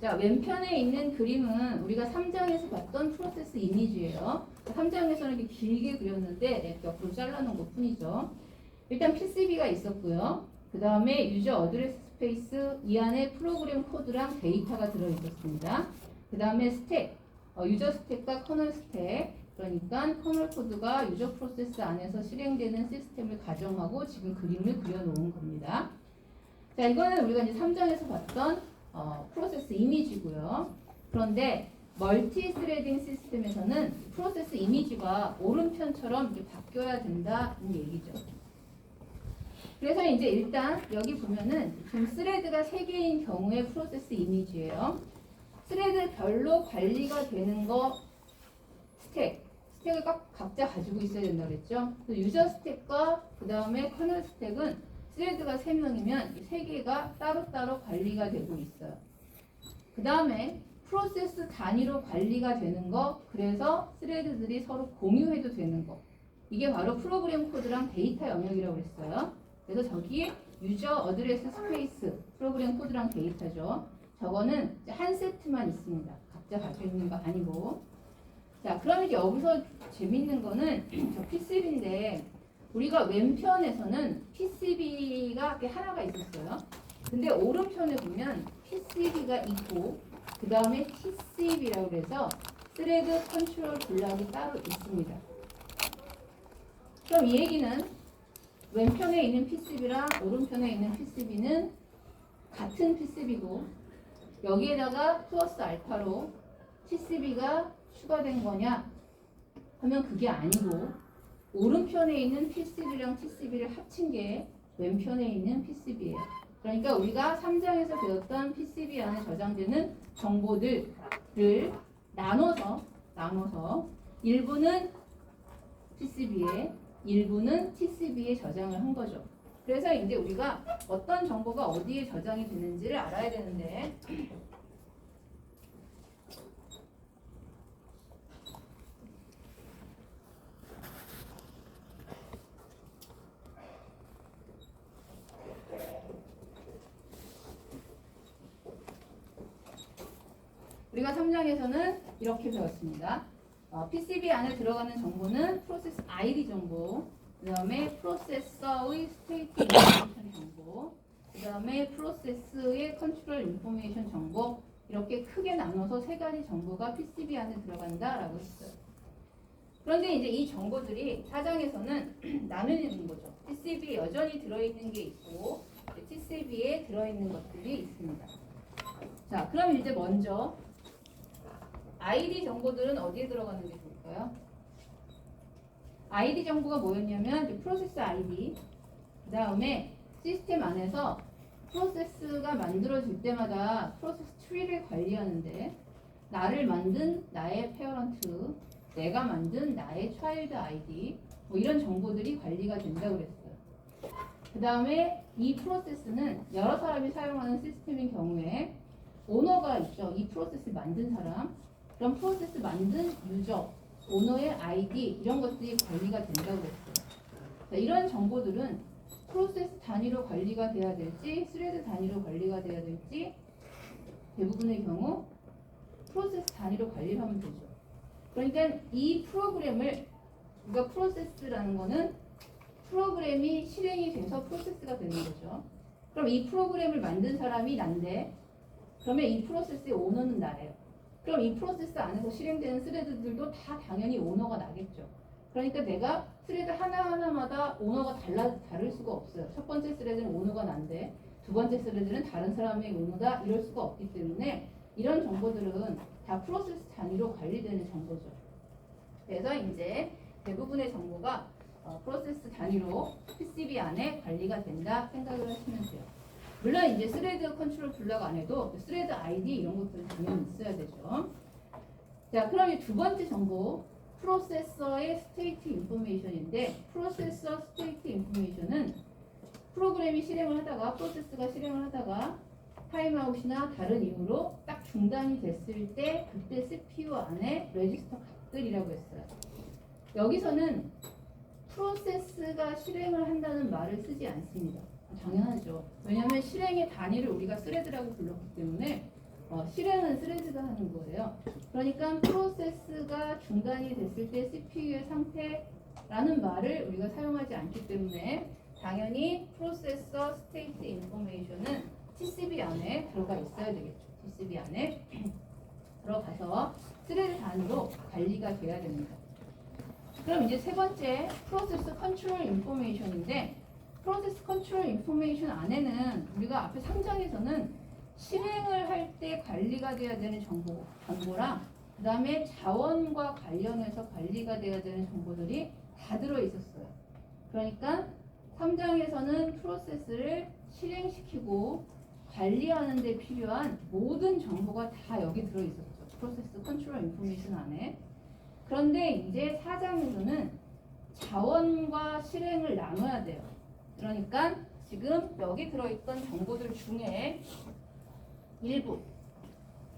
자, 왼편에 있는 그림은 우리가 3장에서 봤던 프로세스 이미지예요. 3장에서는 이렇게 길게 그렸는데 이렇게 옆으로 잘라놓은 것 뿐이죠. 일단 PCB가 있었고요. 그 다음에 유저 어드레스 스페이스 이 안에 프로그램 코드랑 데이터가 들어있었습니다. 그 다음에 스택, 유저 스택과 커널 스택, 그러니까 커널 코드가 유저 프로세스 안에서 실행되는 시스템을 가정하고 지금 그림을 그려놓은 겁니다. 자, 이거는 우리가 이제 3장에서 봤던 프로세스 이미지고요. 그런데 멀티 스레딩 시스템에서는 프로세스 이미지가 오른편처럼 이렇게 바뀌어야 된다는 얘기죠. 그래서 이제 일단 여기 보면은 지금 스레드가 3개인 경우의 프로세스 이미지예요. 스레드별로 관리가 되는 거 스택을 각자 가지고 있어야 된다고 그랬죠. 유저 스택과 그 다음에 커널 스택은 스레드가 3명이면 3개가 따로따로 관리가 되고 있어요. 그 다음에 프로세스 단위로 관리가 되는 거, 그래서 스레드들이 서로 공유해도 되는 거. 이게 바로 프로그램 코드랑 데이터 영역이라고 그랬어요. 그래서 저기 유저 어드레스 스페이스, 프로그램 코드랑 데이터죠. 저거는 한 세트만 있습니다. 각자 가지고 있는 거 아니고. 자, 그럼 이제 여기서 재밌는 거는 저 PCB인데 우리가 왼편에서는 PCB가 이렇게 하나가 있었어요. 근데 오른편에 보면 PCB가 있고 그 다음에 TCB라고 해서 스레드 컨트롤 블럭이 따로 있습니다. 그럼 이 얘기는 왼편에 있는 PCB랑 오른편에 있는 PCB는 같은 PCB고 여기에다가 플러스 알파로 TCB가 추가된 거냐 하면 그게 아니고 오른편에 있는 PCB랑 TCB를 합친 게 왼편에 있는 PCB예요. 그러니까 우리가 3장에서 배웠던 PCB 안에 저장되는 정보들을 나눠서 일부는 PCB에 일부는 TCB에 저장을 한 거죠. 그래서 이제 우리가 어떤 정보가 어디에 저장이 되는지를 알아야 되는데 우리가 3장에서는 이렇게 배웠습니다. PCB 안에 들어가는 정보는 프로세스 ID 정보, 그 다음에 프로세서의 스테이트 인포메이션 정보, 그 다음에 프로세스의 컨트롤 인포메이션 정보, 이렇게 크게 나눠서 세 가지 정보가 PCB 안에 들어간다라고 했어요. 그런데 이제 이 정보들이 사장에서는 나누는 거죠. PCB에 여전히 들어있는 게 있고 TCB에 들어있는 것들이 있습니다. 자, 그럼 이제 먼저 ID 정보들은 어디에 들어가는 게 좋을까요? ID 정보가 뭐였냐면 이제 프로세스 ID, 그 다음에 시스템 안에서 프로세스가 만들어질 때마다 프로세스 트리를 관리하는데 나를 만든 나의 페어런트, 내가 만든 나의 차일드 아이디 뭐 이런 정보들이 관리가 된다고 그랬어요. 그 다음에 이 프로세스는 여러 사람이 사용하는 시스템인 경우에 오너가 있죠. 이 프로세스 만든 사람, 그럼 프로세스 만든 유저, 오너의 아이디 이런 것들이 관리가 된다고 그랬어요. 자, 이런 정보들은 프로세스 단위로 관리가 돼야 될지 스레드 단위로 관리가 돼야 될지 대부분의 경우 프로세스 단위로 관리를 하면 되죠. 그러니까 이 프로그램을 우리가 프로세스라는 거는 프로그램이 실행이 돼서 프로세스가 되는 거죠. 그럼 이 프로그램을 만든 사람이 난데 그러면 이 프로세스의 오너는 나예요. 그럼 이 프로세스 안에서 실행되는 스레드들도 다 당연히 오너가 나겠죠. 그러니까 내가 스레드 하나하나마다 오너가 다를 수가 없어요. 첫 번째 스레드는 오너가 난데 두 번째 스레드는 다른 사람의 오너다 이럴 수가 없기 때문에 이런 정보들은 다 프로세스 단위로 관리되는 정보죠. 그래서 이제 대부분의 정보가 프로세스 단위로 PCB 안에 관리가 된다 생각을 하시면 돼요. 물론 이제 스레드 컨트롤 블럭 안에도 스레드 아이디 이런 것들은 당연히 있어야 되죠. 자, 그럼 이 두 번째 정보 프로세서의 스테이트 인포메이션인데 프로세서 스테이트 인포메이션은 프로그램이 실행을 하다가 프로세스가 실행을 하다가 타임아웃이나 다른 이유로 딱 중단이 됐을 때 그때 CPU 안에 레지스터 값들이라고 했어요. 여기서는 프로세스가 실행을 한다는 말을 쓰지 않습니다. 당연하죠. 왜냐하면 실행의 단위를 우리가 스레드라고 불렀기 때문에 실행은 스레드가 하는 거예요. 그러니까 프로세스가 중단이 됐을 때 CPU의 상태라는 말을 우리가 사용하지 않기 때문에 당연히 프로세서 스테이트 인포메이션은 TCB 안에 들어가 있어야 되겠죠. TCB 안에 들어가서 스레드 단위로 관리가 돼야 됩니다. 그럼 이제 세 번째 프로세스 컨트롤 인포메이션인데 프로세스 컨트롤 인포메이션 안에는 우리가 앞에 3장에서는 실행을 할 때 관리가 돼야 되는 정보랑 그 다음에 자원과 관련해서 관리가 돼야 되는 정보들이 다 들어있었어요. 그러니까 3장에서는 프로세스를 실행시키고 관리하는 데 필요한 모든 정보가 다 여기 들어있었죠. 프로세스 컨트롤 인포메이션 안에. 그런데 이제 4장에서는 자원과 실행을 나눠야 돼요. 그러니까 지금 여기 들어있던 정보들 중에 일부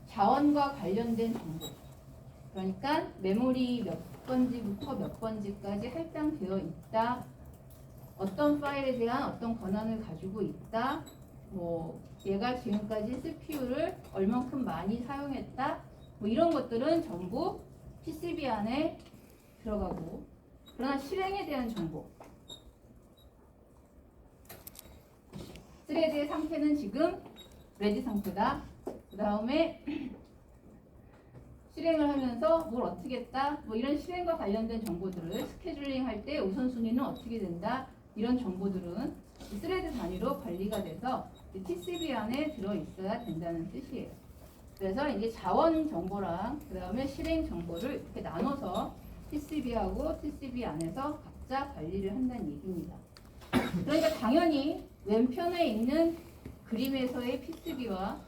자원과 관련된 정보, 그러니까 메모리 몇 번지부터 몇 번지까지 할당되어 있다, 어떤 파일에 대한 어떤 권한을 가지고 있다, 뭐 얘가 지금까지 CPU를 얼만큼 많이 사용했다, 뭐 이런 것들은 전부 PCB 안에 들어가고, 그러나 실행에 대한 정보, 스레드의 상태는 지금 레디 상태다. 그 다음에 실행을 하면서 뭘 어떻게 했다, 뭐 이런 실행과 관련된 정보들을 스케줄링 할 때 우선순위는 어떻게 된다, 이런 정보들은 스레드 단위로 관리가 돼서 TCB 안에 들어있어야 된다는 뜻이에요. 그래서 이제 자원 정보랑 그 다음에 실행 정보를 이렇게 나눠서 PCB하고 TCB 안에서 각자 관리를 한다는 얘기입니다. 그러니까 당연히 왼편에 있는 그림에서의 PCB와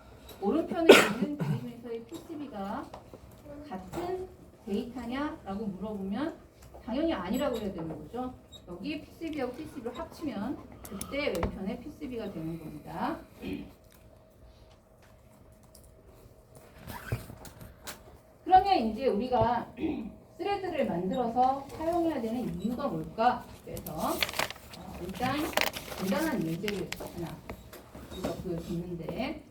오른편에 있는 그림에서의 PCB가 같은 데이터냐라고 물어보면 당연히 아니라고 해야 되는 거죠. 여기 PCB하고 PCB를 합치면 그때 왼편에 PCB가 되는 겁니다. 그러면 이제 우리가 스레드를 만들어서 사용해야 되는 이유가 뭘까? 그래서 일단 간단한 예제를 하나 우리가 보여줬는데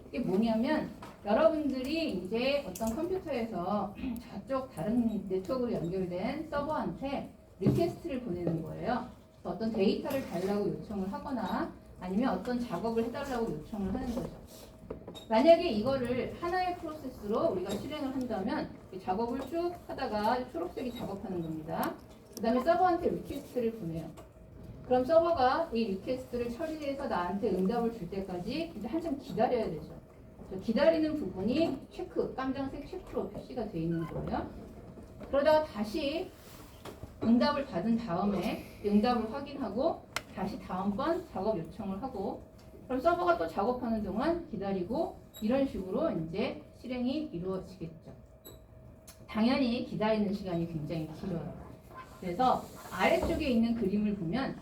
이게 뭐냐면 여러분들이 이제 어떤 컴퓨터에서 저쪽 다른 네트워크로 연결된 서버한테 리퀘스트를 보내는 거예요. 어떤 데이터를 달라고 요청을 하거나 아니면 어떤 작업을 해달라고 요청을 하는 거죠. 만약에 이거를 하나의 프로세스로 우리가 실행을 한다면 이 작업을 쭉 하다가 초록색이 작업하는 겁니다. 그 다음에 서버한테 리퀘스트를 보내요. 그럼 서버가 이 리퀘스트를 처리해서 나한테 응답을 줄 때까지 이제 한참 기다려야 되죠. 기다리는 부분이 체크, 깜장색 체크로 표시가 되어 있는 거예요. 그러다가 다시 응답을 받은 다음에 응답을 확인하고 다시 다음번 작업 요청을 하고 그럼 서버가 또 작업하는 동안 기다리고 이런 식으로 이제 실행이 이루어지겠죠. 당연히 기다리는 시간이 굉장히 길어요. 그래서 아래쪽에 있는 그림을 보면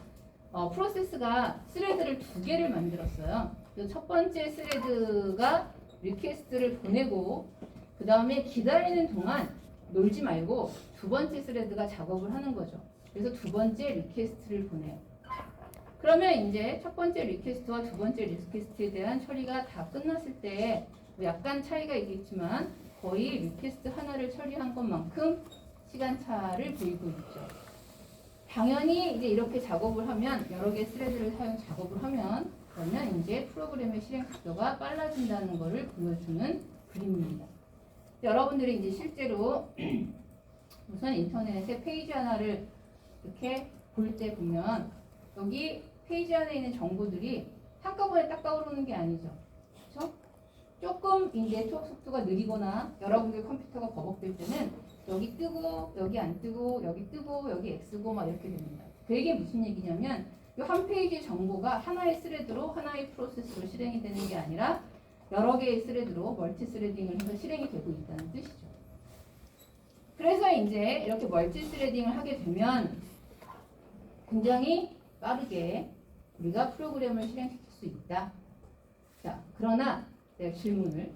프로세스가 스레드를 2개를 만들었어요. 그래서 첫 번째 스레드가 리퀘스트를 보내고 그 다음에 기다리는 동안 놀지 말고 두 번째 스레드가 작업을 하는 거죠. 그래서 두 번째 리퀘스트를 보내요. 그러면 이제 첫 번째 리퀘스트와 두 번째 리퀘스트에 대한 처리가 다 끝났을 때 약간 차이가 있겠지만 거의 리퀘스트 하나를 처리한 것만큼 시간차를 보이고 있죠. 당연히 이제 이렇게 작업을 하면 여러 개 스레드를 사용 작업을 하면 그러면 이제 프로그램의 실행 속도가 빨라진다는 것을 보여주는 그림입니다. 여러분들이 이제 실제로 우선 인터넷에 페이지 하나를 이렇게 볼 때 보면 여기 페이지 안에 있는 정보들이 한꺼번에 딱 떠오르는 게 아니죠. 그렇죠? 조금 이 네트워크 속도가 느리거나 여러분들 컴퓨터가 버벅될 때는 여기 뜨고 여기 안 뜨고 여기 뜨고 여기 X고 막 이렇게 됩니다. 그 얘기 무슨 얘기냐면 이 한 페이지 정보가 하나의 스레드로 하나의 프로세스로 실행이 되는 게 아니라 여러 개의 스레드로 멀티 스레딩을 해서 실행이 되고 있다는 뜻이죠. 그래서 이제 이렇게 멀티 스레딩을 하게 되면 굉장히 빠르게 우리가 프로그램을 실행시킬 수 있다. 자, 그러나 내가 질문을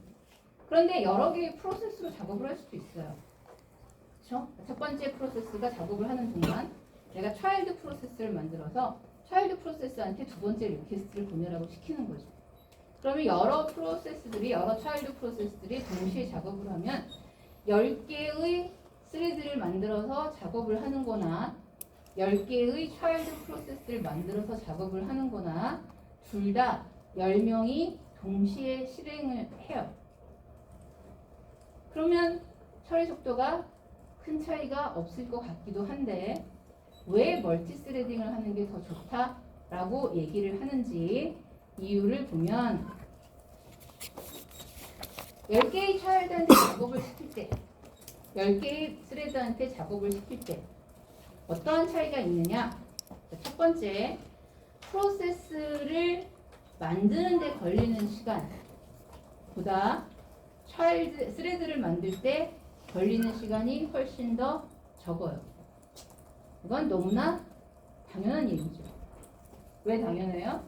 그런데 여러 개의 프로세스로 작업을 할 수도 있어요. 그렇죠? 첫 번째 프로세스가 작업을 하는 동안 내가 차일드 프로세스를 만들어서 차일드 프로세스한테 두 번째 리퀘스트를 보내라고 시키는 거죠. 그러면 여러 프로세스들이 여러 차일드 프로세스들이 동시에 작업을 하면 10개의 스레드를 만들어서 작업을 하는 거나 10개의 차일드 프로세스를 만들어서 작업을 하는 거나 둘 다 10명이 동시에 실행을 해요. 그러면 처리 속도가 큰 차이가 없을 것 같기도 한데 왜 멀티스레딩을 하는 게 더 좋다라고 얘기를 하는지 이유를 보면 10개의 차일드한테 작업을 시킬 때 10개의 스레드한테 작업을 시킬 때 어떠한 차이가 있느냐? 첫 번째, 프로세스를 만드는 데 걸리는 시간보다 스레드를 만들 때 걸리는 시간이 훨씬 더 적어요. 이건 너무나 당연한 얘기죠. 왜 당연해요?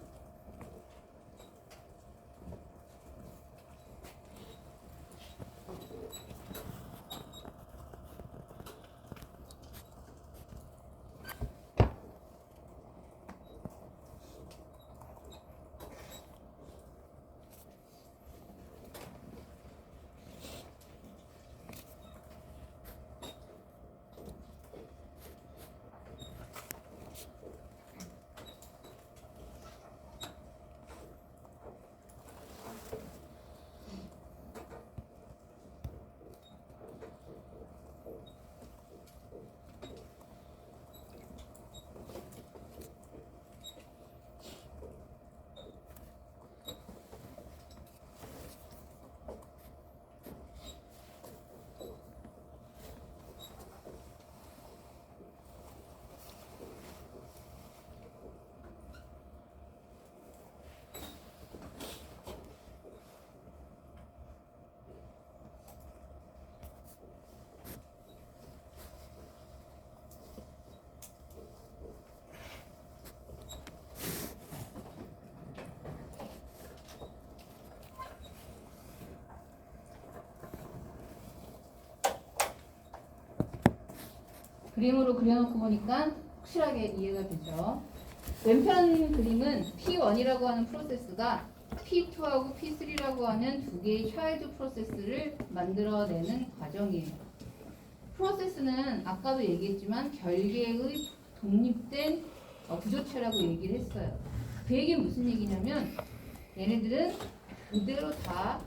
그림으로 그려놓고 보니까 확실하게 이해가 되죠. 왼편 그림은 P1이라고 하는 프로세스가 P2하고 P3라고 하는 두 개의 차일드 프로세스를 만들어내는 과정이에요. 프로세스는 아까도 얘기했지만 별개의 독립된 구조체라고 얘기를 했어요. 그 얘기는 무슨 얘기냐면 얘네들은 그대로 다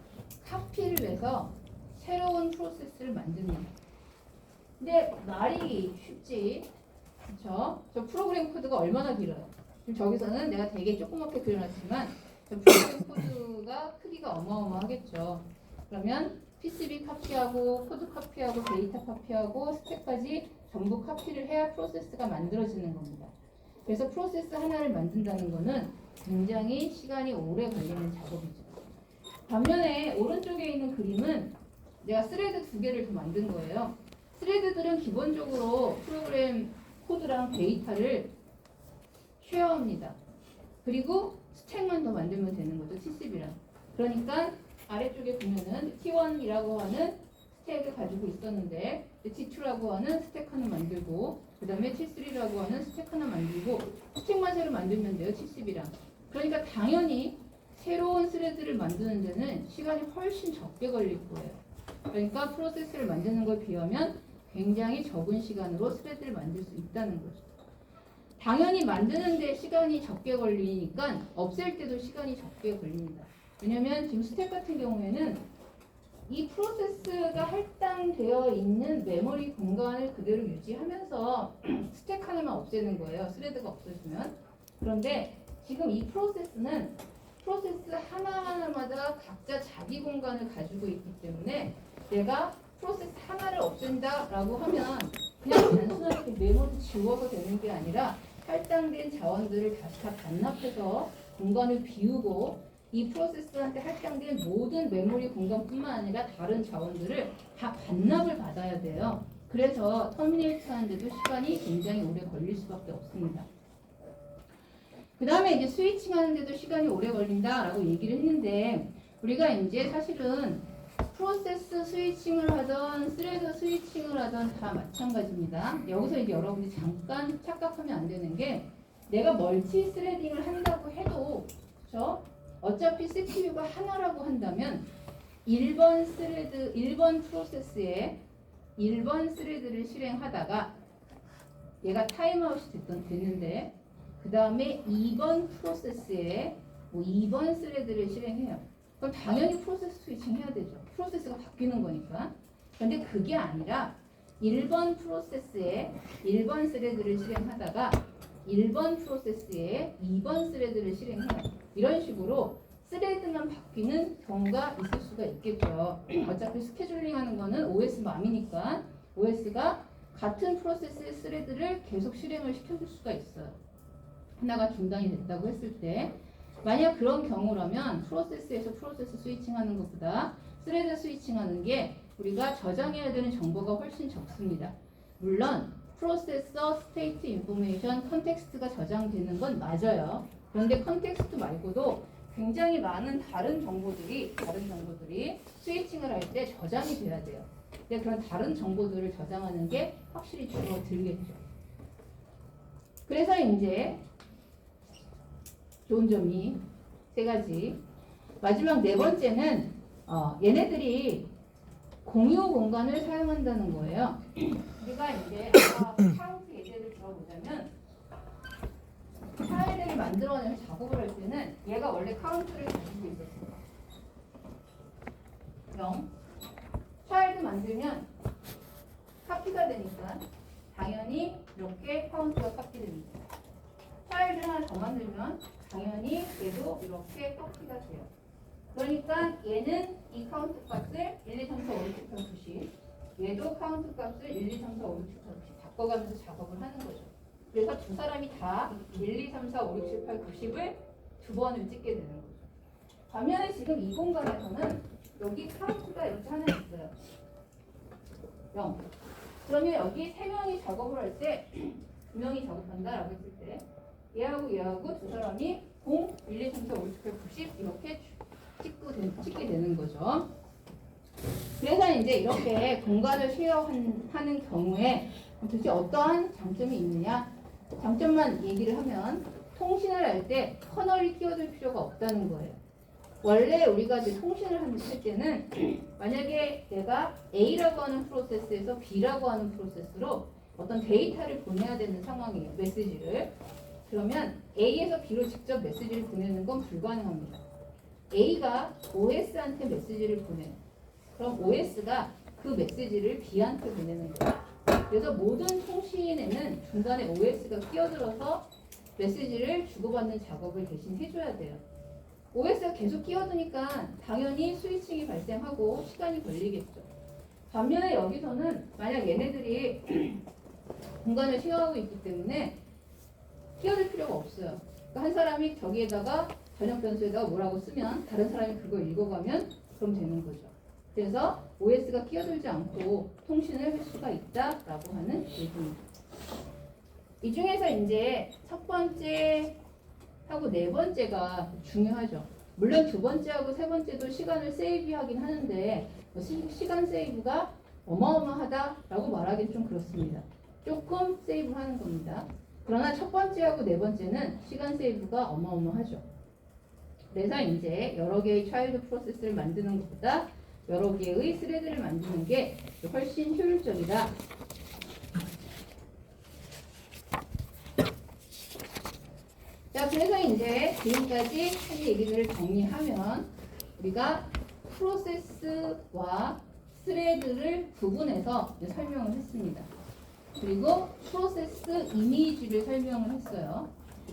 카피를 해서 새로운 프로세스를 만듭니다. 근데 말이 쉽지, 그렇죠? 저 프로그램 코드가 얼마나 길어요? 지금 저기서는 내가 되게 조그맣게 그려놨지만 저 프로그램 코드가 크기가 어마어마하겠죠. 그러면 PCB 카피하고 코드 카피하고 데이터 카피하고 스택까지 전부 카피를 해야 프로세스가 만들어지는 겁니다. 그래서 프로세스 하나를 만든다는 거는 굉장히 시간이 오래 걸리는 작업이죠. 반면에 오른쪽에 있는 그림은 내가 스레드 2개를 더 만든 거예요. 스레드들은 기본적으로 프로그램 코드랑 데이터를 쉐어합니다. 그리고 스택만 더 만들면 되는 거죠. TCB랑. 그러니까 아래쪽에 보면은 T1이라고 하는 스택을 가지고 있었는데 T2라고 하는 스택 하나 만들고 그 다음에 T3라고 하는 스택 하나 만들고 스택만 새로 만들면 돼요. TCB랑. 그러니까 당연히 새로운 스레드를 만드는 데는 시간이 훨씬 적게 걸릴 거예요. 그러니까 프로세스를 만드는 걸 비하면 굉장히 적은 시간으로 스레드를 만들 수 있다는 거죠. 당연히 만드는 데 시간이 적게 걸리니까 없앨 때도 시간이 적게 걸립니다. 왜냐면 지금 스택 같은 경우에는 이 프로세스가 할당되어 있는 메모리 공간을 그대로 유지하면서 스택 하나만 없애는 거예요. 스레드가 없어지면. 그런데 지금 이 프로세스는 프로세스 하나하나마다 각자 자기 공간을 가지고 있기 때문에 내가 프로세스 하나를 없앤다라고 하면 그냥 단순하게 메모를 지워서 되는 게 아니라 할당된 자원들을 다시 다 반납해서 공간을 비우고 이 프로세스한테 할당된 모든 메모리 공간뿐만 아니라 다른 자원들을 다 반납을 받아야 돼요. 그래서 터미네이트 하는데도 시간이 굉장히 오래 걸릴 수밖에 없습니다. 그 다음에 이제 스위칭 하는데도 시간이 오래 걸린다라고 얘기를 했는데 우리가 이제 사실은 프로세스 스위칭을 하던 스레드 스위칭을 하던 다 마찬가지입니다. 여기서 이제 여러분이 잠깐 착각하면 안 되는 게 내가 멀티 스레딩을 한다고 해도 그렇죠? 어차피 CPU가 하나라고 한다면 1번 프로세스에 1번 스레드를 실행하다가 얘가 타임아웃이 됐는데 그 다음에 2번 프로세스에 2번 스레드를 실행해요. 그럼 당연히 프로세스 스위칭 해야 되죠. 프로세스가 바뀌는 거니까. 그런데 그게 아니라 1번 프로세스에 1번 스레드를 실행하다가 1번 프로세스에 2번 스레드를 실행해요. 이런 식으로 스레드만 바뀌는 경우가 있을 수가 있겠죠. 어차피 스케줄링 하는 거는 OS 맘이니까 OS가 같은 프로세스의 스레드를 계속 실행을 시켜줄 수가 있어요. 하나가 중단이 됐다고 했을 때 만약 그런 경우라면 프로세스에서 프로세스 스위칭하는 것보다 스레드 스위칭하는 게 우리가 저장해야 되는 정보가 훨씬 적습니다. 물론 프로세서 스테이트 인포메이션 컨텍스트가 저장되는 건 맞아요. 그런데 컨텍스트 말고도 굉장히 많은 다른 정보들이 스위칭을 할 때 저장이 돼야 돼요. 근데 그런 다른 정보들을 저장하는 게 확실히 줄어들겠죠. 그래서 이제 좋은 점이 세 가지. 마지막 네 번째는 얘네들이 공유 공간을 사용한다는 거예요. 우리가 이제 카운트 예제를 들어보자면 파일을 만들어내서 작업을 할 때는 얘가 원래 카운트를 가지고 있었어요. 0. 파일을 만들면 카피가 되니까 당연히 이렇게 카운트가 카피됩니다. 파일을 하나 더 만들면 당연히 얘도 이렇게 카피가 돼요. 그러니까 얘는 이 카운트 값을 1, 2, 3, 4, 5, 6, 7, 8, 9, 10 얘도 카운트 값을 1, 2, 3, 4, 5, 6, 7, 8, 9, 10 바꿔가면서 작업을 하는 거죠. 그래서 두 사람이 다 1, 2, 3, 4, 5, 6, 7, 8, 9, 10을 두 번을 찍게 되는 거죠. 반면에 지금 이 공간에서는 여기 카운트가 이렇게 하나 있어요. 0. 그러면 여기 세 명이 작업을 할 때 두 명이 작업한다라고 했을 때 얘하고 두 사람이 0, 1, 2, 3, 4, 5, 6, 7, 8, 9, 10 이렇게 찍게 되는 거죠. 그래서 이제 이렇게 공간을 쉐어하는 경우에 도대체 어떠한 장점이 있느냐? 장점만 얘기를 하면 통신을 할 때 커널이 끼어들 필요가 없다는 거예요. 원래 우리가 이제 통신을 할 때는 만약에 내가 A라고 하는 프로세스에서 B라고 하는 프로세스로 어떤 데이터를 보내야 되는 상황이에요. 메시지를. 그러면 A에서 B로 직접 메시지를 보내는 건 불가능합니다. A가 OS한테 메시지를 보내. 그럼 OS가 그 메시지를 B한테 보내는 거야. 그래서 모든 통신에는 중간에 OS가 끼어들어서 메시지를 주고받는 작업을 대신 해줘야 돼요. OS가 계속 끼어드니까 당연히 스위칭이 발생하고 시간이 걸리겠죠. 반면에 여기서는 만약 얘네들이 공간을 쉐어하고 있기 때문에 끼어들 필요가 없어요. 그러니까 한 사람이 저기에다가 전역 변수에다가 뭐라고 쓰면 다른 사람이 그걸 읽어가면 그럼 되는 거죠. 그래서 OS가 끼어들지 않고 통신을 할 수가 있다라고 하는 얘기입니다. 이 중에서 이제 첫 번째 하고 네 번째가 중요하죠. 물론 두 번째하고 세 번째도 시간을 세이브하긴 하는데 시간 세이브가 어마어마하다라고 말하기는 좀 그렇습니다. 조금 세이브하는 겁니다. 그러나 첫 번째하고 네 번째는 시간 세이브가 어마어마하죠. 그래서 이제 여러 개의 차일드 프로세스를 만드는 것보다 여러 개의 스레드를 만드는 게 훨씬 효율적이다. 자, 그래서 이제 지금까지 한 얘기들을 정리하면 우리가 프로세스와 스레드를 구분해서 설명을 했습니다. 그리고 프로세스 이미지를 설명을 했어요.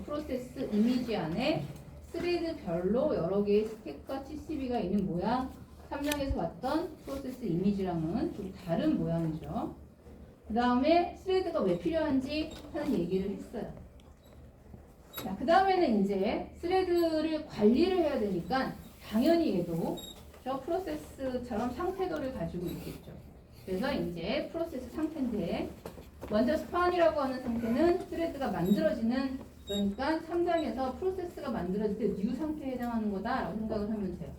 프로세스 이미지 안에 스레드별로 여러 개의 스택과 TCP가 있는 모양, 3장에서 봤던 프로세스 이미지랑은 좀 다른 모양이죠. 그 다음에 스레드가 왜 필요한지 하는 얘기를 했어요. 자, 그 다음에는 이제 스레드를 관리를 해야 되니까 당연히 얘도 저 프로세스처럼 상태도를 가지고 있겠죠. 그래서 이제 프로세스 상태인데 먼저 스판이라고 하는 상태는 스레드가 만들어지는, 그러니까 3장에서 프로세스가 만들어질 때 뉴 상태에 해당하는 거다라고 생각을 하면 돼요.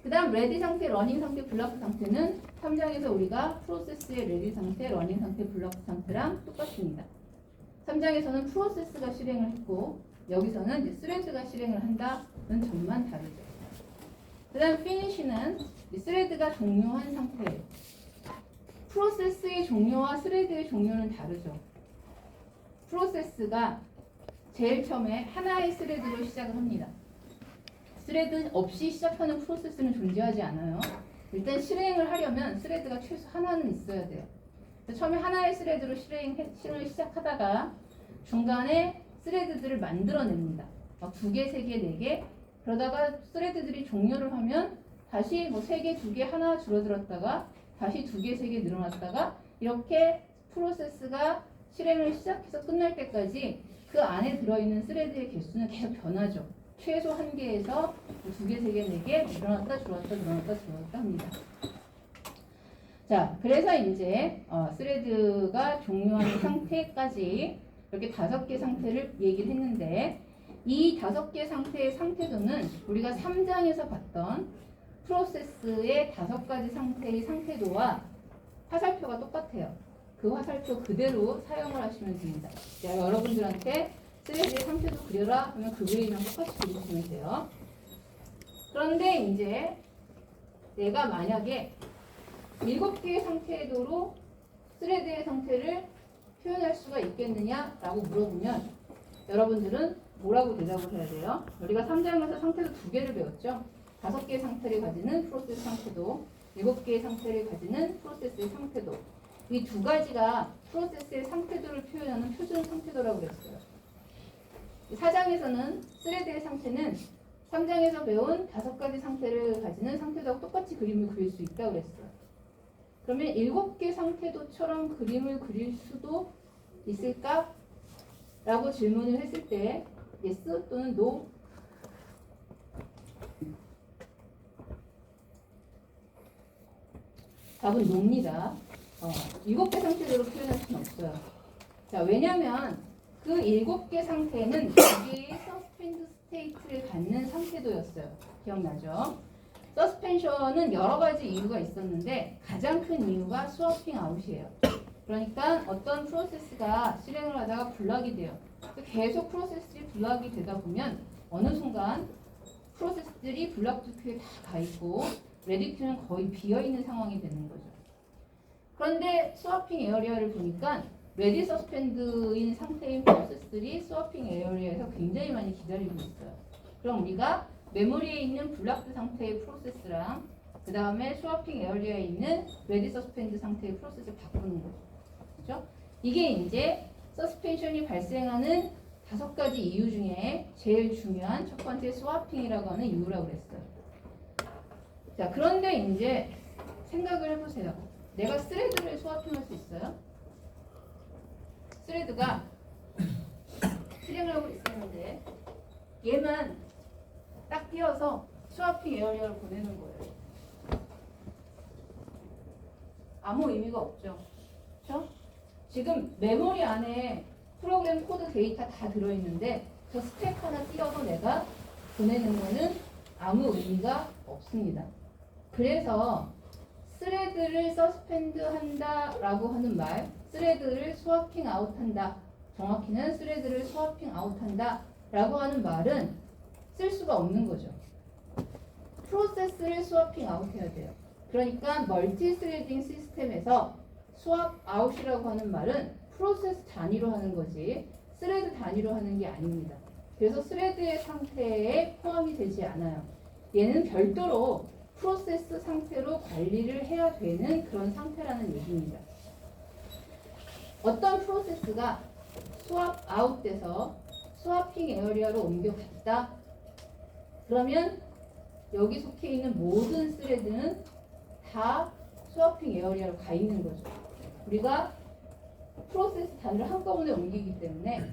그 다음 레디 상태, 러닝 상태, 블락 상태는 3장에서 우리가 프로세스의 레디 상태, 러닝 상태, 블락 상태랑 똑같습니다. 3장에서는 프로세스가 실행을 했고 여기서는 이제 스레드가 실행을 한다는 점만 다르죠. 그 다음 피니시는 스레드가 종료한 상태예요. 프로세스의 종료와 스레드의 종료는 다르죠. 프로세스가 제일 처음에 하나의 스레드로 시작을 합니다. 스레드 없이 시작하는 프로세스는 존재하지 않아요. 일단 실행을 하려면 스레드가 최소 하나는 있어야 돼요. 처음에 하나의 스레드로 실행을 시작하다가 중간에 스레드들을 만들어냅니다. 막 2개, 3개, 4개. 그러다가 스레드들이 종료를 하면 다시 뭐 3개, 2개, 하나 줄어들었다가 다시 2개, 3개 늘어났다가 이렇게 프로세스가 실행을 시작해서 끝날 때까지 그 안에 들어있는 스레드의 개수는 계속 변하죠. 최소 1개에서 2개, 3개, 4개 늘어났다 줄었다 늘어났다 줄었다 합니다. 자, 그래서 이제 스레드가 종료하는 상태까지 이렇게 5개 상태를 얘기를 했는데 이 5개 상태의 상태도는 우리가 3장에서 봤던 프로세스의 5가지 상태의 상태도와 화살표가 똑같아요. 그 화살표 그대로 사용을 하시면 됩니다. 자, 여러분들한테 스레드의 상태도 그려라 하면 그 그림이랑 똑같이 그리시면 돼요. 그런데 이제 내가 만약에 7개의 상태도로 스레드의 상태를 표현할 수가 있겠느냐라고 물어보면 여러분들은 뭐라고 대답을 해야 돼요? 우리가 3장에서 상태도 2개를 배웠죠. 5개의 상태를 가지는 프로세스 상태도, 7개의 상태를 가지는 프로세스의 상태도. 이 2가지가 프로세스의 상태도를 표현하는 표준 상태도라고 그랬어요. 4장에서는 스레드의 상태는 3장에서 배운 5가지 상태를 가지는 상태도하고 똑같이 그림을 그릴 수 있다고 그랬어요. 그러면 7개 상태도처럼 그림을 그릴 수도 있을까? 라고 질문을 했을 때 yes 또는 no. 답은 no입니다. 7개 상태대로 표현할 수는 없어요. 자, 왜냐면 그 7개 상태는 2개의 서스펜드 스테이트를 갖는 상태도였어요. 기억나죠? 서스펜션은 여러 가지 이유가 있었는데 가장 큰 이유가 스워핑 아웃이에요. 그러니까 어떤 프로세스가 실행을 하다가 블락이 돼요. 계속 프로세스들이 블락이 되다 보면 어느 순간 프로세스들이 블락 큐에 다 가 있고 레디 큐는 거의 비어 있는 상황이 되는 거죠. 그런데 스와핑 에어리어를 보니까 레디 서스펜드인 상태인 프로세스들이 스와핑 에어리어에서 굉장히 많이 기다리고 있어요. 그럼 우리가 메모리에 있는 블락드 상태의 프로세스랑 그 다음에 스와핑 에어리어에 있는 레디 서스펜드 상태의 프로세스를 바꾸는 거죠. 그렇죠? 이게 이제 서스펜션이 발생하는 5가지 이유 중에 제일 중요한 첫 번째 스와핑이라고 하는 이유라고 그랬어요. 자, 그런데 이제 생각을 해보세요. 내가 스레드를 스와핑할 수 있어요? 스레드가 실행을 하고 있었는데 얘만 딱 띄어서 스와핑 에어리어를 보내는 거예요. 아무 의미가 없죠. 그렇죠? 지금 메모리 안에 프로그램 코드 데이터 다 들어있는데 저 스택 하나 띄어서 내가 보내는 거는 아무 의미가 없습니다. 그래서 스레드를 서스펜드 한다라고 하는 말, 스레드를 스와핑 아웃한다, 정확히는 스레드를 스와핑 아웃한다 라고 하는 말은 쓸 수가 없는 거죠. 프로세스를 스와핑 아웃해야 돼요. 그러니까 멀티 스레딩 시스템에서 스왑 아웃이라고 하는 말은 프로세스 단위로 하는 거지 스레드 단위로 하는 게 아닙니다. 그래서 스레드의 상태에 포함이 되지 않아요. 얘는 별도로 프로세스 상태로 관리를 해야 되는 그런 상태라는 얘기입니다. 어떤 프로세스가 스왑 아웃돼서 스와핑 에어리어로 옮겨갔다. 그러면 여기 속해 있는 모든 스레드는 다 스와핑 에어리어로 가 있는 거죠. 우리가 프로세스 단위를 한꺼번에 옮기기 때문에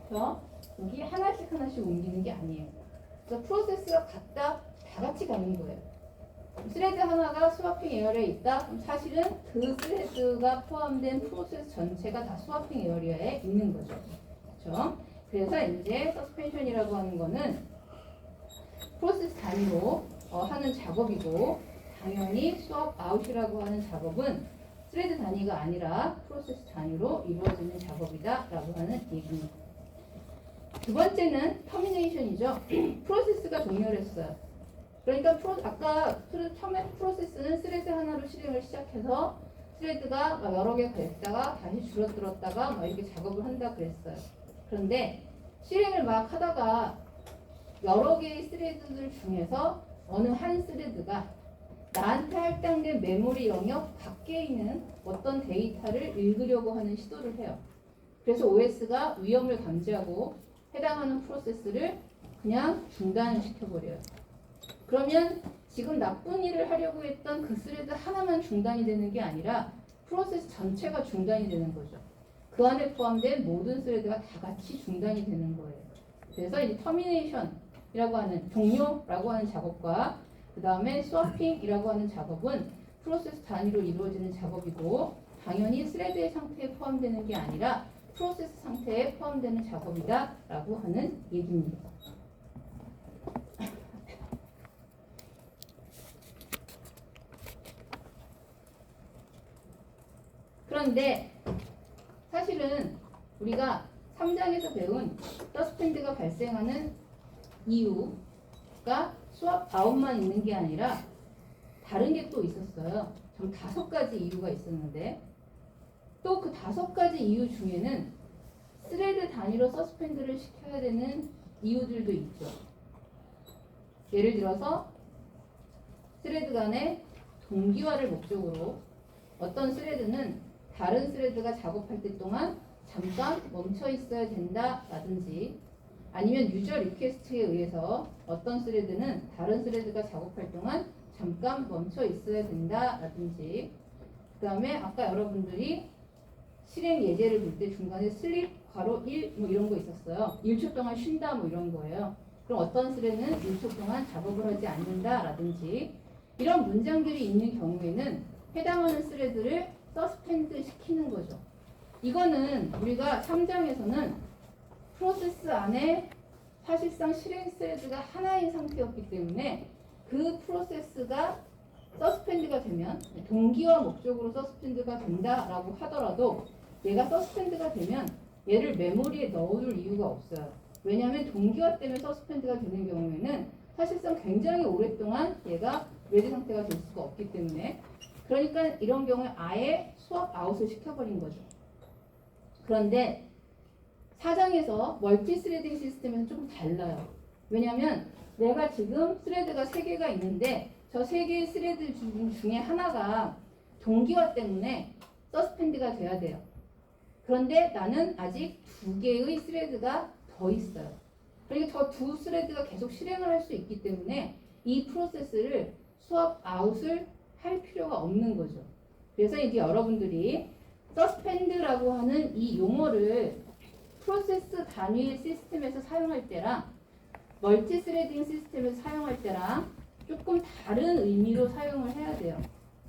그래서 여기 하나씩 옮기는 게 아니에요. 그래서 프로세스가 같다, 다 같이 가는 거예요. 스레드 하나가 스와핑 에어리어에 있다. 그럼 사실은 그 스레드가 포함된 프로세스 전체가 다 스와핑 에어리어에 있는 거죠. 그렇죠? 그래서 이제 서스펜션이라고 하는 거는 프로세스 단위로 하는 작업이고 당연히 스왑 아웃이라고 하는 작업은 스레드 단위가 아니라 프로세스 단위로 이루어지는 작업이다라고 하는 얘기입니다. 두 번째는 터미네이션이죠. 프로세스가 종료를 했어요. 그러니까 아까 처음에 프로세스는 스레드 하나로 실행을 시작해서 스레드가 막 여러 개 됐다가 다시 줄어들었다가 막 이렇게 작업을 한다 그랬어요. 그런데 실행을 막 하다가 여러 개의 스레드들 중에서 어느 한 스레드가 나한테 할당된 메모리 영역 밖에 있는 어떤 데이터를 읽으려고 하는 시도를 해요. 그래서 OS가 위험을 감지하고 해당하는 프로세스를 그냥 중단시켜버려요. 그러면 지금 나쁜 일을 하려고 했던 그 스레드 하나만 중단이 되는 게 아니라 프로세스 전체가 중단이 되는 거죠. 그 안에 포함된 모든 스레드가 다 같이 중단이 되는 거예요. 그래서 이제 터미네이션이라고 하는 종료라고 하는 작업과 그 다음에 스와핑이라고 하는 작업은 프로세스 단위로 이루어지는 작업이고 당연히 스레드의 상태에 포함되는 게 아니라 프로세스 상태에 포함되는 작업이다 라고 하는 얘기입니다. 그런데 사실은 우리가 3장에서 배운 서스펜드가 발생하는 이유가 스왑 아웃만 있는 게 아니라 다른 게 또 있었어요. 좀 5가지 이유가 있었는데 또 그 5가지 이유 중에는 스레드 단위로 서스펜드를 시켜야 되는 이유들도 있죠. 예를 들어서 스레드 간의 동기화를 목적으로 어떤 스레드는 다른 스레드가 작업할 때 동안 잠깐 멈춰 있어야 된다라든지 아니면 유저 리퀘스트에 의해서 어떤 스레드는 다른 스레드가 작업할 동안 잠깐 멈춰 있어야 된다라든지 그 다음에 아까 여러분들이 실행 예제를 볼 때 중간에 슬립 괄호 1 뭐 이런 거 있었어요. 1초 동안 쉰다 뭐 이런 거예요. 그럼 어떤 스레드는 1초 동안 작업을 하지 않는다라든지 이런 문장들이 있는 경우에는 해당하는 스레드를 서스펜드 시키는 거죠. 이거는 우리가 3장에서는 프로세스 안에 사실상 실행 스레드가 하나인 상태였기 때문에 그 프로세스가 서스펜드가 되면 동기화 목적으로 서스펜드가 된다라고 하더라도 얘가 서스펜드가 되면 얘를 메모리에 넣어둘 이유가 없어요. 왜냐하면 동기화 때문에 서스펜드가 되는 경우에는 사실상 굉장히 오랫동안 얘가 레디 상태가 될 수가 없기 때문에 그러니까 이런 경우에 아예 스왑 아웃을 시켜버린 거죠. 그런데 4장에서 멀티 스레딩 시스템은 조금 달라요. 왜냐면 내가 지금 스레드가 3개가 있는데 저 3개의 스레드 중에 하나가 동기화 때문에 서스펜드가 돼야 돼요. 그런데 나는 아직 2개의 스레드가 더 있어요. 그러니까 저 2 스레드가 계속 실행을 할 수 있기 때문에 이 프로세스를 수업 아웃을 할 필요가 없는 거죠. 그래서 이제 여러분들이 서스펜드라고 하는 이 용어를 프로세스 단위의 시스템에서 사용할 때랑 멀티 스레딩 시스템에서 사용할 때랑 조금 다른 의미로 사용을 해야 돼요.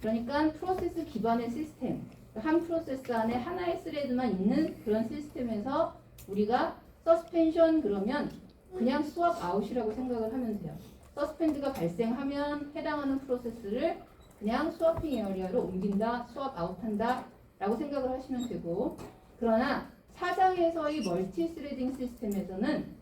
그러니까 프로세스 기반의 시스템, 한 프로세스 안에 하나의 스레드만 있는 그런 시스템에서 우리가 서스펜션 그러면 그냥 수업 아웃이라고 생각을 하면 돼요. 서스펜드가 발생하면 해당하는 프로세스를 그냥 수업핑 에어리어로 옮긴다, 수업 아웃한다 라고 생각을 하시면 되고, 그러나 사장에서의 멀티 스레딩 시스템에서는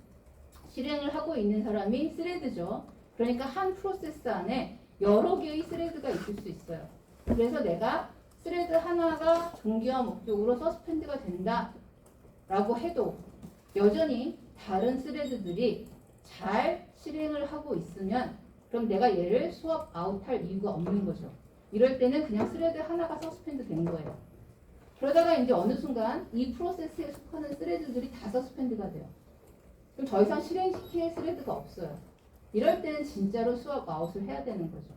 실행을 하고 있는 사람이 스레드죠. 그러니까 한 프로세스 안에 여러 개의 스레드가 있을 수 있어요. 그래서 내가 스레드 하나가 동기화 목적으로 서스펜드가 된다 라고 해도 여전히 다른 스레드들이 잘 실행을 하고 있으면 그럼 내가 얘를 수업 아웃할 이유가 없는 거죠. 이럴 때는 그냥 스레드 하나가 서스펜드 된 거예요. 그러다가 이제 어느 순간 이 프로세스에 속하는 스레드들이 다 서스펜드가 돼요. 그럼 더 이상 실행시킬 스레드가 없어요. 이럴 때는 진짜로 수업 아웃을 해야 되는 거죠.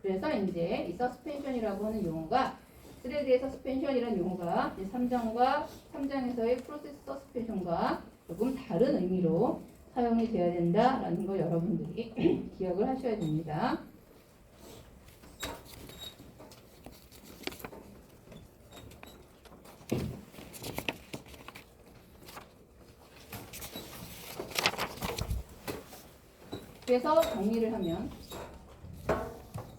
그래서 이제 이 서스펜션이라고 하는 용어가 스레드의 서스펜션이라는 용어가 3장과 3장에서의 프로세스 서스펜션과 조금 다른 의미로 사용이 되어야 된다라는 걸 여러분들이 기억을 하셔야 됩니다. 그래서 정리를 하면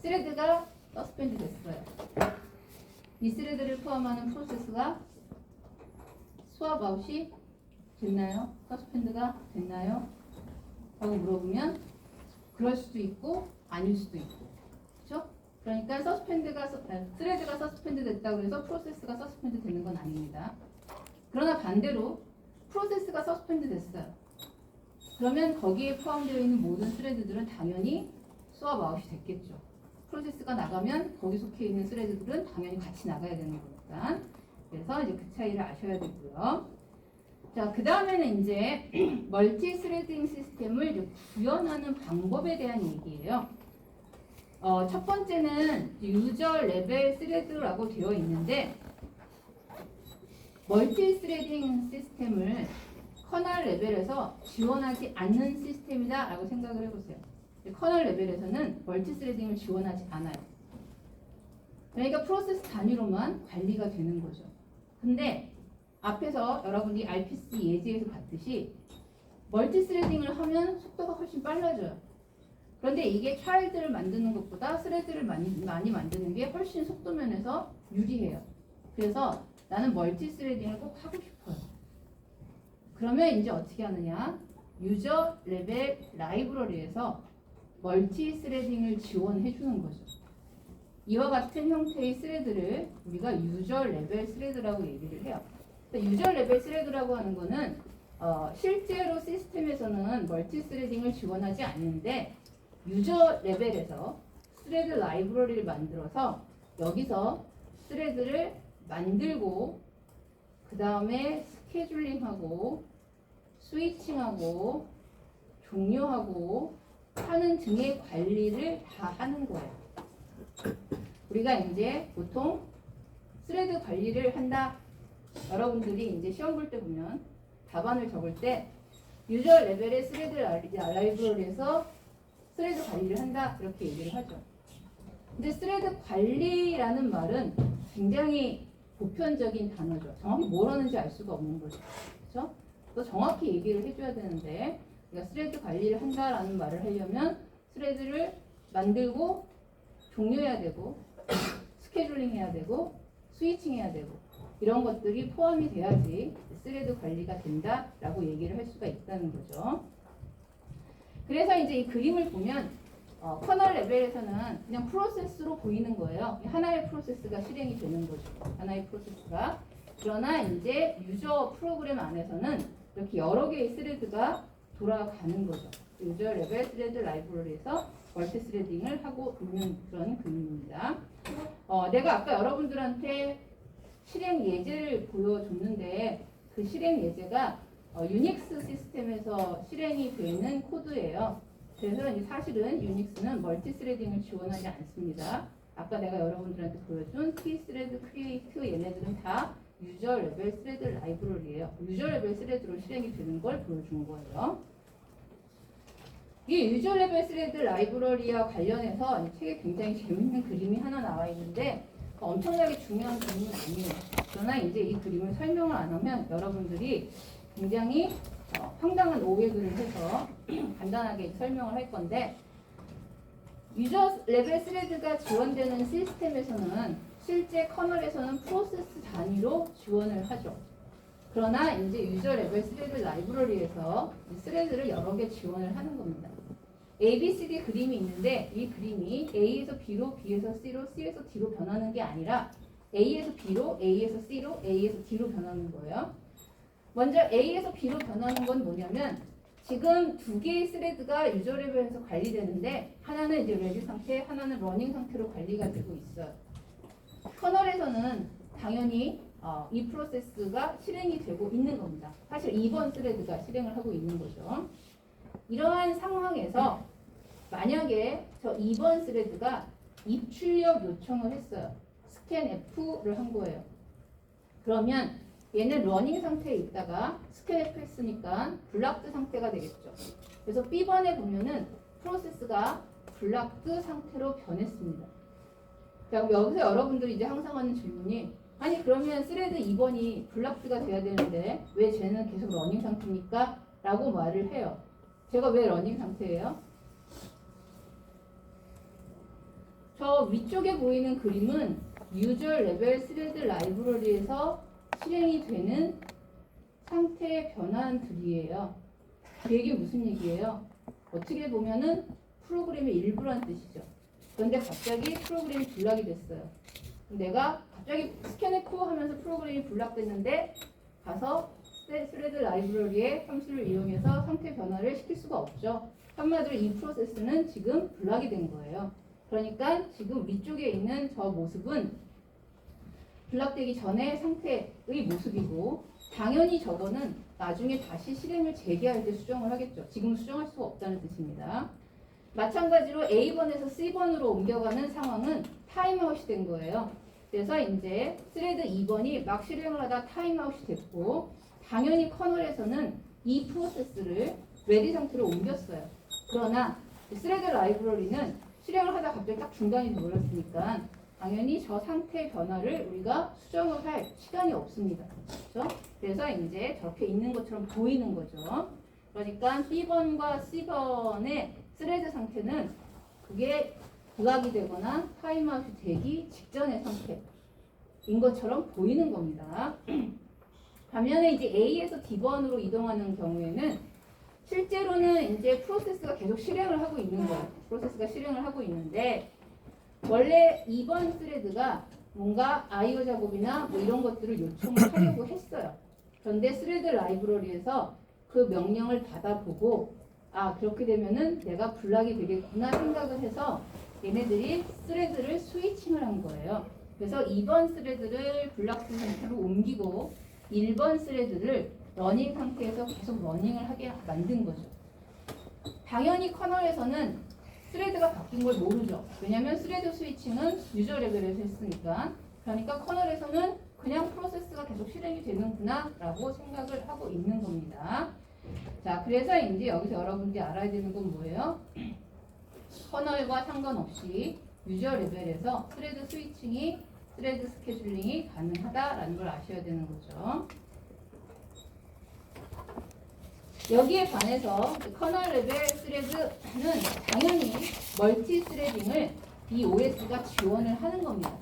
스레드가 서스펜드 됐어요. 이 스레드를 포함하는 프로세스가 수업 아웃이 됐나요? 서스펜드가 됐나요? 라고 물어보면 그럴 수도 있고 아닐 수도 있고, 그렇죠? 그러니까 스레드가 서스펜드 됐다고 해서 프로세스가 서스펜드 되는 건 아닙니다. 그러나 반대로 프로세스가 서스펜드 됐어요. 그러면 거기에 포함되어 있는 모든 스레드들은 당연히 수업 아웃이 됐겠죠. 프로세스가 나가면 거기 속해 있는 스레드들은 당연히 같이 나가야 되는 거니까. 그래서 이제 그 차이를 아셔야 되고요. 자, 그 다음에는 이제 멀티 스레딩 시스템을 이제 구현하는 방법에 대한 얘기예요. 첫 번째는 유저 레벨 스레드라고 되어 있는데, 멀티 스레딩 시스템을 커널 레벨에서 지원하지 않는 시스템이다 라고 생각을 해보세요. 커널 레벨에서는 멀티 스레딩을 지원하지 않아요. 그러니까 프로세스 단위로만 관리가 되는 거죠. 근데 앞에서 여러분이 RPC 예제에서 봤듯이 멀티 스레딩을 하면 속도가 훨씬 빨라져요. 그런데 이게 차일드를 만드는 것보다 스레드를 많이 만드는 게 훨씬 속도 면에서 유리해요. 그래서 나는 멀티 스레딩을 꼭 하고 싶어요. 그러면 이제 어떻게 하느냐? 유저 레벨 라이브러리에서 멀티 스레딩을 지원해 주는 거죠. 이와 같은 형태의 스레드를 우리가 유저 레벨 스레드라고 얘기를 해요. 유저 레벨 스레드라고 하는 거는 실제로 시스템에서는 멀티 스레딩을 지원하지 않는데 유저 레벨에서 스레드 라이브러리를 만들어서 여기서 스레드를 만들고 그 다음에 스케줄링하고 스위칭하고 종료하고 하는 등의 관리를 다 하는 거예요. 우리가 이제 보통 스레드 관리를 한다. 여러분들이 이제 시험 볼 때 보면 답안을 적을 때 유저 레벨의 스레드 라이브러리에서 스레드 관리를 한다 이렇게 얘기를 하죠. 근데 스레드 관리라는 말은 굉장히 보편적인 단어죠. 정확히 뭘 하는지 알 수가 없는 거죠. 그렇죠? 또 정확히 얘기를 해줘야 되는데 우리가 스레드 관리를 한다라는 말을 하려면 스레드를 만들고 종료해야 되고 스케줄링 해야 되고 스위칭 해야 되고 이런 것들이 포함이 돼야지 스레드 관리가 된다라고 얘기를 할 수가 있다는 거죠. 그래서 이제 이 그림을 보면 커널 레벨에서는 그냥 프로세스로 보이는 거예요. 하나의 프로세스가 실행이 되는 거죠. 하나의 프로세스가. 그러나 이제 유저 프로그램 안에서는 이렇게 여러 개의 스레드가 돌아가는 거죠. 유저 레벨 스레드 라이브러리에서 멀티 스레딩을 하고 있는 그런 그림입니다. 내가 아까 여러분들한테 실행 예제를 보여줬는데 그 실행 예제가 유닉스 시스템에서 실행이 되는 코드예요. 그래서 이제 사실은 유닉스는 멀티 스레딩을 지원하지 않습니다. 아까 내가 여러분들한테 보여준 T스레드, 크리에이트 얘네들은 다 유저 레벨 스레드 라이브러리예요. 유저 레벨 스레드로 실행이 되는 걸 보여준 거예요. 이 유저 레벨 스레드 라이브러리와 관련해서 이 책에 굉장히 재밌는 그림이 하나 나와 있는데 엄청나게 중요한 그림은 아니에요. 그러나 이제 이 그림을 설명을 안 하면 여러분들이 굉장히 황당한 오해를 해서 간단하게 설명을 할 건데 유저 레벨 스레드가 지원되는 시스템에서는 실제 커널에서는 프로세스 단위로 지원을 하죠. 그러나 이제 유저 레벨 스레드 라이브러리에서 스레드를 여러 개 지원을 하는 겁니다. A, B, C, D 그림이 있는데 이 그림이 A에서 B로, B에서 C로, C에서 D로 변하는 게 아니라 A에서 B로, A에서 C로, A에서 D로 변하는 거예요. 먼저 A에서 B로 변하는 건 뭐냐면 지금 두 개의 스레드가 유저 레벨에서 관리되는데 하나는 이제 레디 상태, 하나는 러닝 상태로 관리가 되고 있어요. 커널에서는 당연히 이 프로세스가 실행이 되고 있는 겁니다. 사실 2번 스레드가 실행을 하고 있는 거죠. 이러한 상황에서 만약에 저 2번 스레드가 입출력 요청을 했어요. 스캔 F를 한 거예요. 그러면 얘는 러닝 상태에 있다가 스캔 F 했으니까 블락드 상태가 되겠죠. 그래서 B번에 보면은 프로세스가 블락드 상태로 변했습니다. 자, 여기서 여러분들이 이제 항상 하는 질문이 아니 그러면 스레드 2번이 블락드가 돼야 되는데 왜 쟤는 계속 러닝 상태입니까? 라고 말을 해요. 제가 왜 러닝 상태예요? 저 위쪽에 보이는 그림은 유저 레벨 스레드 라이브러리에서 실행이 되는 상태의 변환들이에요. 이게 무슨 얘기예요? 어떻게 보면은 프로그램의 일부란 뜻이죠. 그런데 갑자기 프로그램이 블락이 됐어요. 내가 갑자기 스캔F 하면서 프로그램이 블락됐는데 가서 스레드 라이브러리의 함수를 이용해서 상태 변화를 시킬 수가 없죠. 한마디로 이 프로세스는 지금 블락이 된 거예요. 그러니까 지금 위쪽에 있는 저 모습은 블락되기 전의 상태의 모습이고 당연히 저거는 나중에 다시 실행을 재개할 때 수정을 하겠죠. 지금 수정할 수가 없다는 뜻입니다. 마찬가지로 A번에서 C번으로 옮겨가는 상황은 타임아웃이 된 거예요. 그래서 이제 스레드 2번이 막 실행을 하다 타임아웃이 됐고 당연히 커널에서는 이 프로세스를 레디 상태로 옮겼어요. 그러나 스레드 라이브러리는 실행을 하다 갑자기 딱 중단이 되어버렸으니까 당연히 저 상태 변화를 우리가 수정을 할 시간이 없습니다. 그렇죠? 그래서 이제 저렇게 있는 것처럼 보이는 거죠. 그러니까 B번과 C번의 스레드 상태는 그게 부각이 되거나 타임아웃이 되기 직전의 상태인 것처럼 보이는 겁니다. 반면에 이제 A에서 D번으로 이동하는 경우에는 실제로는 이제 프로세스가 계속 실행을 하고 있는 거예요. 프로세스가 실행을 하고 있는데 원래 2번 스레드가 뭔가 IO 작업이나 뭐 이런 것들을 요청을 하려고 했어요. 그런데 스레드 라이브러리에서 그 명령을 받아보고 아 그렇게 되면은 내가 블락이 되겠구나 생각을 해서 얘네들이 스레드를 스위칭을 한 거예요. 그래서 2번 스레드를 블락드 상태로 옮기고 1번 스레드를 러닝 상태에서 계속 러닝을 하게 만든 거죠. 당연히 커널에서는 스레드가 바뀐 걸 모르죠. 왜냐하면 스레드 스위칭은 유저 레벨에서 했으니까. 그러니까 커널에서는 그냥 프로세스가 계속 실행이 되는구나 라고 생각을 하고 있는 겁니다. 자, 그래서 이제 여기서 여러분들이 알아야 되는 건 뭐예요? 커널과 상관없이 유저 레벨에서 스레드 스위칭이 스레드 스케줄링이 가능하다라는 걸 아셔야 되는 거죠. 여기에 반해서 커널 레벨 스레드는 당연히 멀티 스레딩을 이 OS가 지원을 하는 겁니다.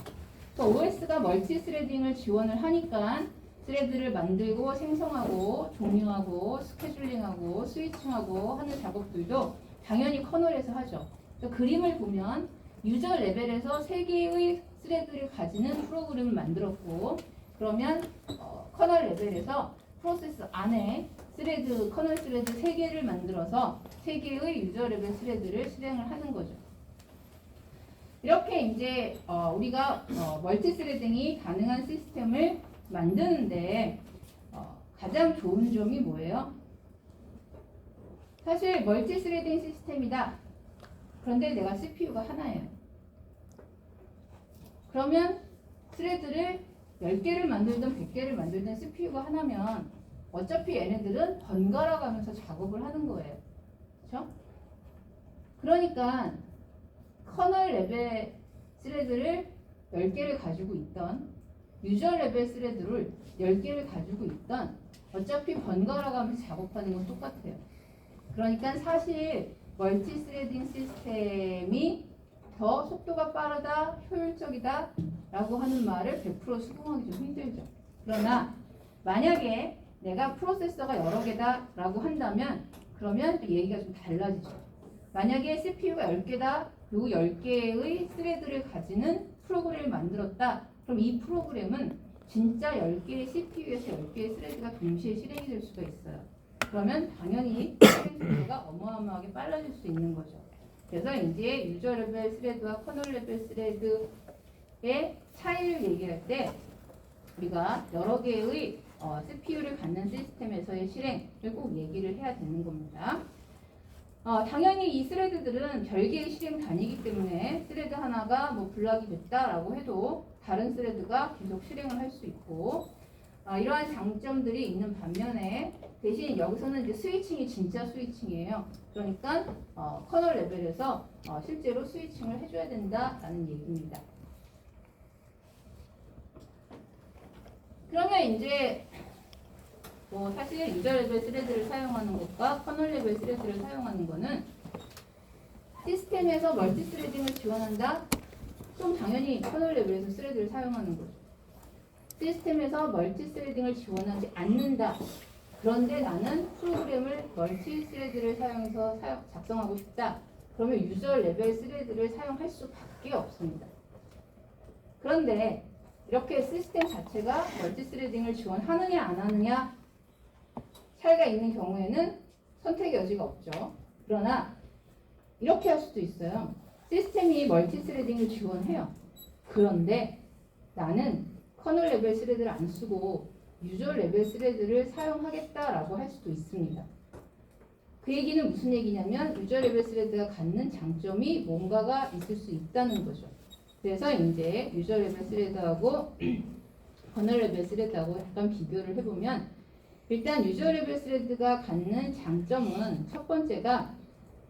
OS가 멀티 스레딩을 지원을 하니까 스레드를 만들고 생성하고 종료하고 스케줄링하고 스위칭하고 하는 작업들도 당연히 커널에서 하죠. 그림을 보면 유저 레벨에서 3개의 스레드를 가지는 프로그램을 만들었고 그러면 커널 레벨에서 프로세스 안에 스레드, 커널 스레드 3개를 만들어서 3개의 유저 레벨 스레드를 실행을 하는 거죠. 이렇게 이제 우리가 멀티 스레딩이 가능한 시스템을 만드는데 가장 좋은 점이 뭐예요? 사실 멀티 스레딩 시스템이다. 그런데 내가 CPU가 하나예요. 그러면 스레드를 10개를 만들든 100개를 만들든 CPU가 하나면 어차피 얘네들은 번갈아 가면서 작업을 하는 거예요. 그렇죠? 그러니까 커널 레벨 스레드를 10개를 가지고 있던 유저 레벨 스레드를 10개를 가지고 있던 어차피 번갈아 가면서 작업하는 건 똑같아요. 그러니까 사실 멀티 스레딩 시스템이 더 속도가 빠르다, 효율적이다 라고 하는 말을 100% 수긍하기 좀 힘들죠. 그러나 만약에 내가 프로세서가 여러 개다 라고 한다면 그러면 또 얘기가 좀 달라지죠. 만약에 CPU가 10개다, 그리고 10개의 스레드를 가지는 프로그램을 만들었다. 그럼 이 프로그램은 진짜 10개의 CPU에서 10개의 스레드가 동시에 실행이 될 수가 있어요. 그러면 당연히 실행 속도가 어마어마하게 빨라질 수 있는 거죠. 그래서 이제 유저 레벨 스레드와 커널 레벨 스레드의 차이를 얘기할 때 우리가 여러 개의 CPU를 갖는 시스템에서의 실행을 꼭 얘기를 해야 되는 겁니다. 당연히 이 스레드들은 별개의 실행 단위이기 때문에 스레드 하나가 뭐 블락이 됐다라고 해도 다른 스레드가 계속 실행을 할 수 있고 이러한 장점들이 있는 반면에 대신 여기서는 이제 스위칭이 진짜 스위칭이에요. 그러니까 커널 레벨에서 실제로 스위칭을 해줘야 된다라는 얘기입니다. 그러면 이제 뭐 사실 유저 레벨 스레드를 사용하는 것과 커널 레벨 스레드를 사용하는 것은 시스템에서 멀티 스레딩을 지원한다? 그럼 당연히 커널 레벨에서 스레드를 사용하는 거죠. 시스템에서 멀티 스레딩을 지원하지 않는다. 그런데 나는 프로그램을 멀티 스레드를 사용해서 작성하고 싶다. 그러면 유저 레벨 스레드를 사용할 수밖에 없습니다. 그런데 이렇게 시스템 자체가 멀티 스레딩을 지원하느냐 안 하느냐 차이가 있는 경우에는 선택의 여지가 없죠. 그러나 이렇게 할 수도 있어요. 시스템이 멀티 스레딩을 지원해요. 그런데 나는 커널 레벨 스레드를 안 쓰고 유저 레벨 스레드를 사용하겠다라고 할 수도 있습니다. 그 얘기는 무슨 얘기냐면 유저 레벨 스레드가 갖는 장점이 뭔가가 있을 수 있다는 거죠. 그래서 이제 유저 레벨 스레드하고 커널 레벨 스레드하고 약간 비교를 해보면 일단 유저 레벨 스레드가 갖는 장점은 첫 번째가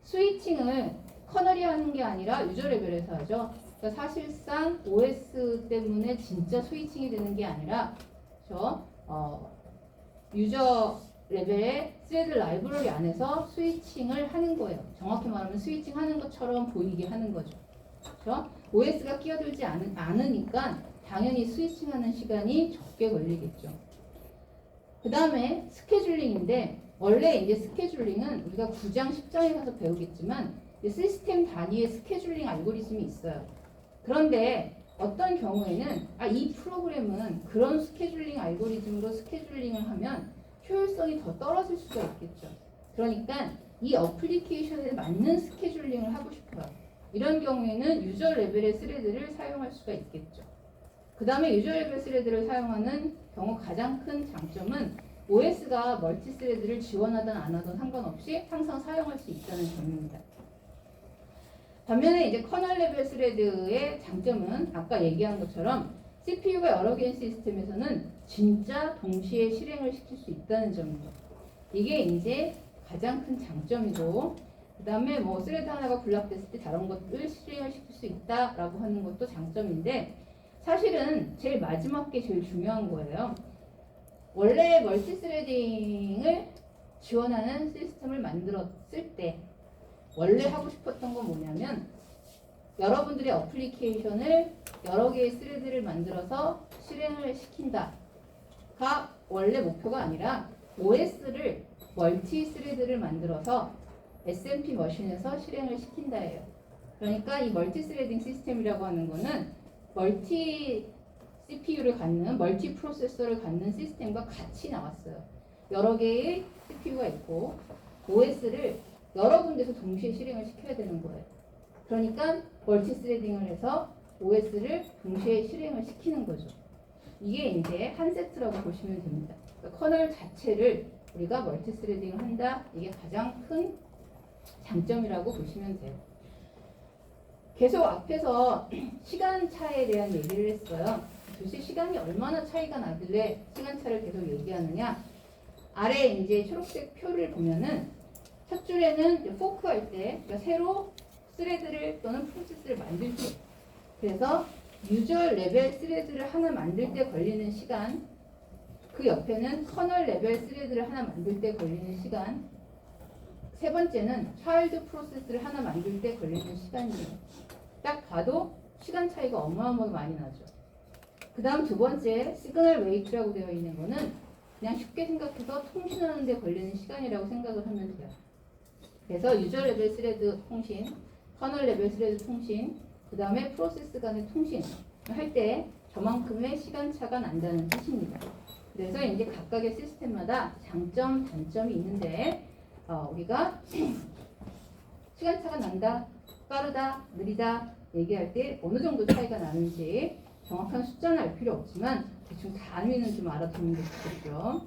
스위칭을 커널이 하는 게 아니라 유저 레벨에서 하죠. 그러니까 사실상 OS 때문에 진짜 스위칭이 되는 게 아니라 유저 레벨의 스레드 라이브러리 안에서 스위칭을 하는 거예요. 정확히 말하면 스위칭 하는 것처럼 보이게 하는 거죠. 그렇죠? OS가 끼어들지 않으니까 당연히 스위칭하는 시간이 적게 걸리겠죠. 그 다음에 스케줄링인데 원래 이제 스케줄링은 우리가 9장, 10장에 가서 배우겠지만 시스템 단위의 스케줄링 알고리즘이 있어요. 그런데 어떤 경우에는 이 프로그램은 그런 스케줄링 알고리즘으로 스케줄링을 하면 효율성이 더 떨어질 수가 있겠죠. 그러니까 이 어플리케이션에 맞는 스케줄링을 하고 싶어요. 이런 경우에는 유저 레벨의 스레드를 사용할 수가 있겠죠. 그 다음에 유저 레벨 스레드를 사용하는 경우 가장 큰 장점은 OS가 멀티 스레드를 지원하든 안 하든 상관없이 항상 사용할 수 있다는 점입니다. 반면에 이제 커널 레벨 스레드의 장점은 아까 얘기한 것처럼 CPU가 여러 개인 시스템에서는 진짜 동시에 실행을 시킬 수 있다는 점입니다. 이게 이제 가장 큰 장점이고 그 다음에 뭐 스레드 하나가 블락됐을 때 다른 것을 실행을 시킬 수 있다라고 하는 것도 장점인데 사실은 제일 마지막 게 제일 중요한 거예요. 원래 멀티 스레딩을 지원하는 시스템을 만들었을 때 원래 하고 싶었던 건 뭐냐면 여러분들의 어플리케이션을 여러 개의 스레드를 만들어서 실행을 시킨다가 원래 목표가 아니라 OS를 멀티 스레드를 만들어서 SMP 머신에서 실행을 시킨다예요. 그러니까 이 멀티 스레딩 시스템이라고 하는 거는 멀티 CPU를 갖는 멀티 프로세서를 갖는 시스템과 같이 나왔어요. 여러 개의 CPU가 있고 OS를 여러 군데서 동시에 실행을 시켜야 되는 거예요. 그러니까 멀티 스레딩을 해서 OS를 동시에 실행을 시키는 거죠. 이게 이제 한 세트라고 보시면 됩니다. 그러니까 커널 자체를 우리가 멀티 스레딩을 한다. 이게 가장 큰 장점이라고 보시면 돼요. 계속 앞에서 시간차에 대한 얘기를 했어요. 도대체 시간이 얼마나 차이가 나길래 시간차를 계속 얘기하느냐. 아래 이제 초록색 표를 보면은 첫 줄에는 포크 할 때, 그러니까 새로 스레드를 또는 프로세스를 만들 때, 그래서 유저 레벨 스레드를 하나 만들 때 걸리는 시간, 그 옆에는 커널 레벨 스레드를 하나 만들 때 걸리는 시간, 세 번째는 차일드 프로세스를 하나 만들 때 걸리는 시간이에요. 딱 봐도 시간 차이가 어마어마하게 많이 나죠. 그 다음 두 번째 시그널 웨이트라고 되어 있는 거는 그냥 쉽게 생각해서 통신하는 데 걸리는 시간이라고 생각을 하면 돼요. 그래서 유저 레벨 스레드 통신, 커널 레벨 스레드 통신, 그 다음에 프로세스 간의 통신 할 때 저만큼의 시간차가 난다는 뜻입니다. 그래서 이제 각각의 시스템마다 장점, 단점이 있는데 우리가 시간차가 난다, 빠르다, 느리다 얘기할 때 어느 정도 차이가 나는지 정확한 숫자는 알 필요 없지만 대충 단위는 좀 알아두는 게 좋겠죠.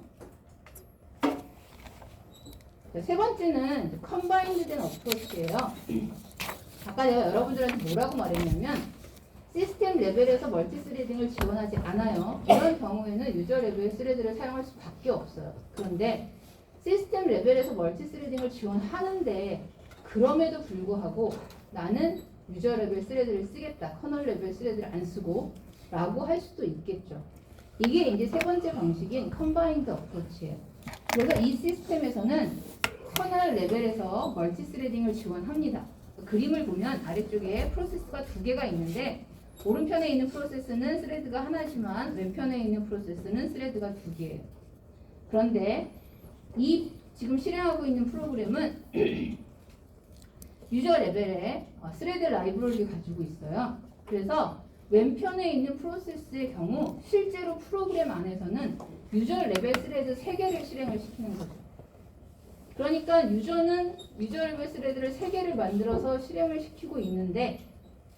세 번째는 컨바인드 된 어프로치예요. 아까 내가 여러분들한테 뭐라고 말했냐면 시스템 레벨에서 멀티 스레딩을 지원하지 않아요. 이런 경우에는 유저 레벨 스레드를 사용할 수밖에 없어요. 그런데 시스템 레벨에서 멀티 스레딩을 지원하는데 그럼에도 불구하고 나는 유저 레벨 스레드를 쓰겠다. 커널 레벨 스레드를 안 쓰고 라고 할 수도 있겠죠. 이게 이제 세 번째 방식인 컨바인드 어프로치예요. 그래서 이 시스템에서는 커널 레벨에서 멀티 스레딩을 지원합니다. 그림을 보면 아래쪽에 프로세스가 두 개가 있는데 오른편에 있는 프로세스는 스레드가 하나지만 왼편에 있는 프로세스는 스레드가 두 개예요. 그런데 이 지금 실행하고 있는 프로그램은 유저 레벨에 스레드 라이브러리를 가지고 있어요. 그래서 왼편에 있는 프로세스의 경우 실제로 프로그램 안에서는 유저 레벨 스레드 3개를 실행을 시키는 거죠. 그러니까 유저는 유저 레벨 스레드를 3개를 만들어서 실행을 시키고 있는데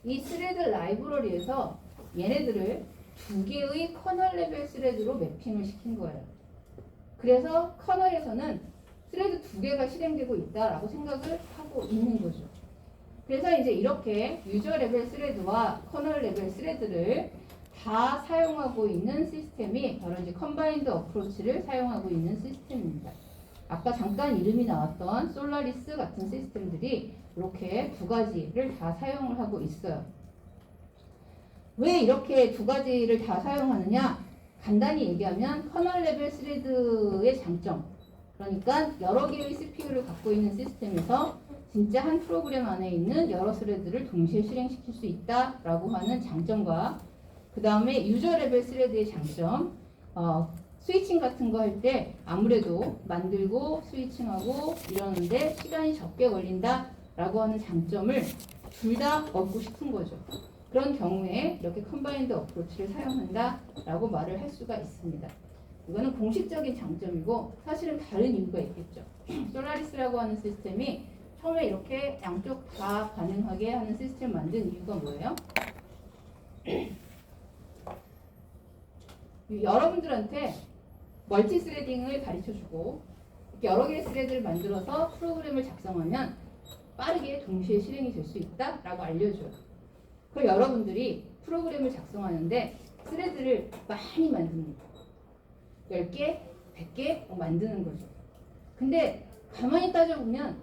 이 스레드 라이브러리에서 얘네들을 2개의 커널 레벨 스레드로 매핑을 시킨 거예요. 그래서 커널에서는 스레드 2개가 실행되고 있다라고 생각을 하고 있는 거죠. 그래서 이제 이렇게 유저 레벨 스레드와 커널 레벨 스레드를 다 사용하고 있는 시스템이 바로 이제 컨바인드 어프로치를 사용하고 있는 시스템입니다. 아까 잠깐 이름이 나왔던 솔라리스 같은 시스템들이 이렇게 두 가지를 다 사용을 하고 있어요. 왜 이렇게 두 가지를 다 사용하느냐? 간단히 얘기하면 커널 레벨 스레드의 장점, 그러니까 여러 개의 CPU를 갖고 있는 시스템에서 진짜 한 프로그램 안에 있는 여러 스레드를 동시에 실행시킬 수 있다라고 하는 장점과 그 다음에 유저 레벨 스레드의 장점, 스위칭 같은 거 할 때 아무래도 만들고 스위칭하고 이러는데 시간이 적게 걸린다라고 하는 장점을 둘 다 얻고 싶은 거죠. 그런 경우에 이렇게 컨바인드 어프로치를 사용한다라고 말을 할 수가 있습니다. 이거는 공식적인 장점이고 사실은 다른 이유가 있겠죠. 솔라리스라고 하는 시스템이 처음에 이렇게 양쪽 다 가능하게 하는 시스템을 만든 이유가 뭐예요? 여러분들한테 멀티 스레딩을 가르쳐주고 여러 개의 스레드를 만들어서 프로그램을 작성하면 빠르게 동시에 실행이 될 수 있다라고 알려줘요. 그럼 여러분들이 프로그램을 작성하는데 스레드를 많이 만듭니다. 10개, 100개 만드는 거죠. 근데 가만히 따져보면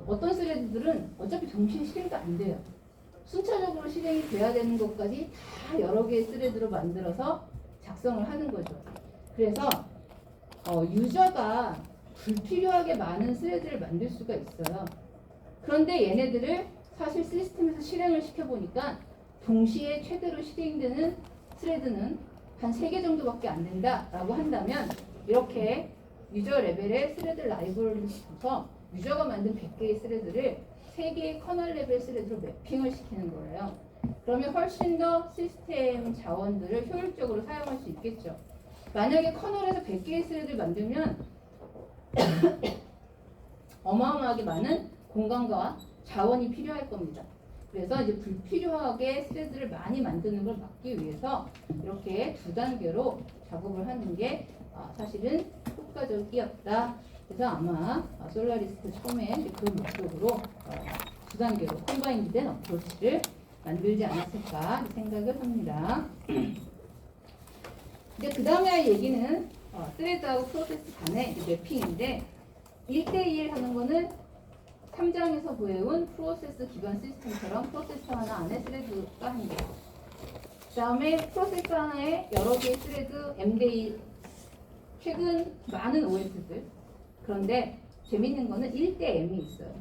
어떤 스레드들은 어차피 동시에 실행도 안 돼요. 순차적으로 실행이 돼야 되는 것까지 다 여러 개의 스레드로 만들어서 작성을 하는 거죠. 그래서 유저가 불필요하게 많은 스레드를 만들 수가 있어요. 그런데 얘네들을 사실 시스템에서 실행을 시켜보니까 동시에 최대로 실행되는 스레드는 한 3개 정도밖에 안 된다라고 한다면 이렇게 유저 레벨의 스레드 라이브러리를 써서 유저가 만든 100개의 스레드를 3개의 커널 레벨 스레드로 매핑을 시키는 거예요. 그러면 훨씬 더 시스템 자원들을 효율적으로 사용할 수 있겠죠. 만약에 커널에서 100개의 스레드를 만들면 어마어마하게 많은 공간과 자원이 필요할 겁니다. 그래서 이제 불필요하게 스레드를 많이 만드는 걸 막기 위해서 이렇게 두 단계로 작업을 하는 게 사실은 효과적이었다. 그래서 아마 솔라리스트 처음에 이제 그 목적으로 두 단계로 컴바인드된 어프로치를 만들지 않았을까 생각을 합니다. 이제 그 다음에 할 얘기는 스레드하고 프로세스 간의 매핑인데 1대1 하는 거는 3장에서 구해온 프로세스 기반 시스템처럼 프로세서 하나 안에 스레드가 한 개. 그 다음에 프로세서 하나에 여러 개의 스레드 M-Day 최근 많은 OS들. 그런데 재밌는 거는 1대 M이 있어요.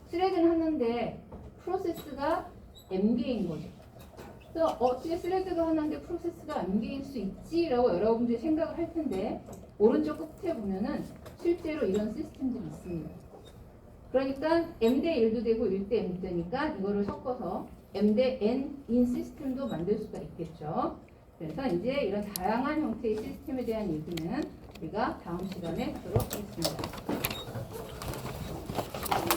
스레드는 하나인데 프로세스가 M개인 거죠. 그래서 어떻게 스레드가 하나인데 프로세스가 M개일 수 있지라고 여러분들이 생각을 할 텐데 오른쪽 끝에 보면은 실제로 이런 시스템들이 있습니다. 그러니까 M 대 1도 되고 1대 M도 되니까 이거를 섞어서 M 대 N인 시스템도 만들 수가 있겠죠. 그래서 이제 이런 다양한 형태의 시스템에 대한 얘기는 우리가 다음 시간에 하도록 하겠습니다.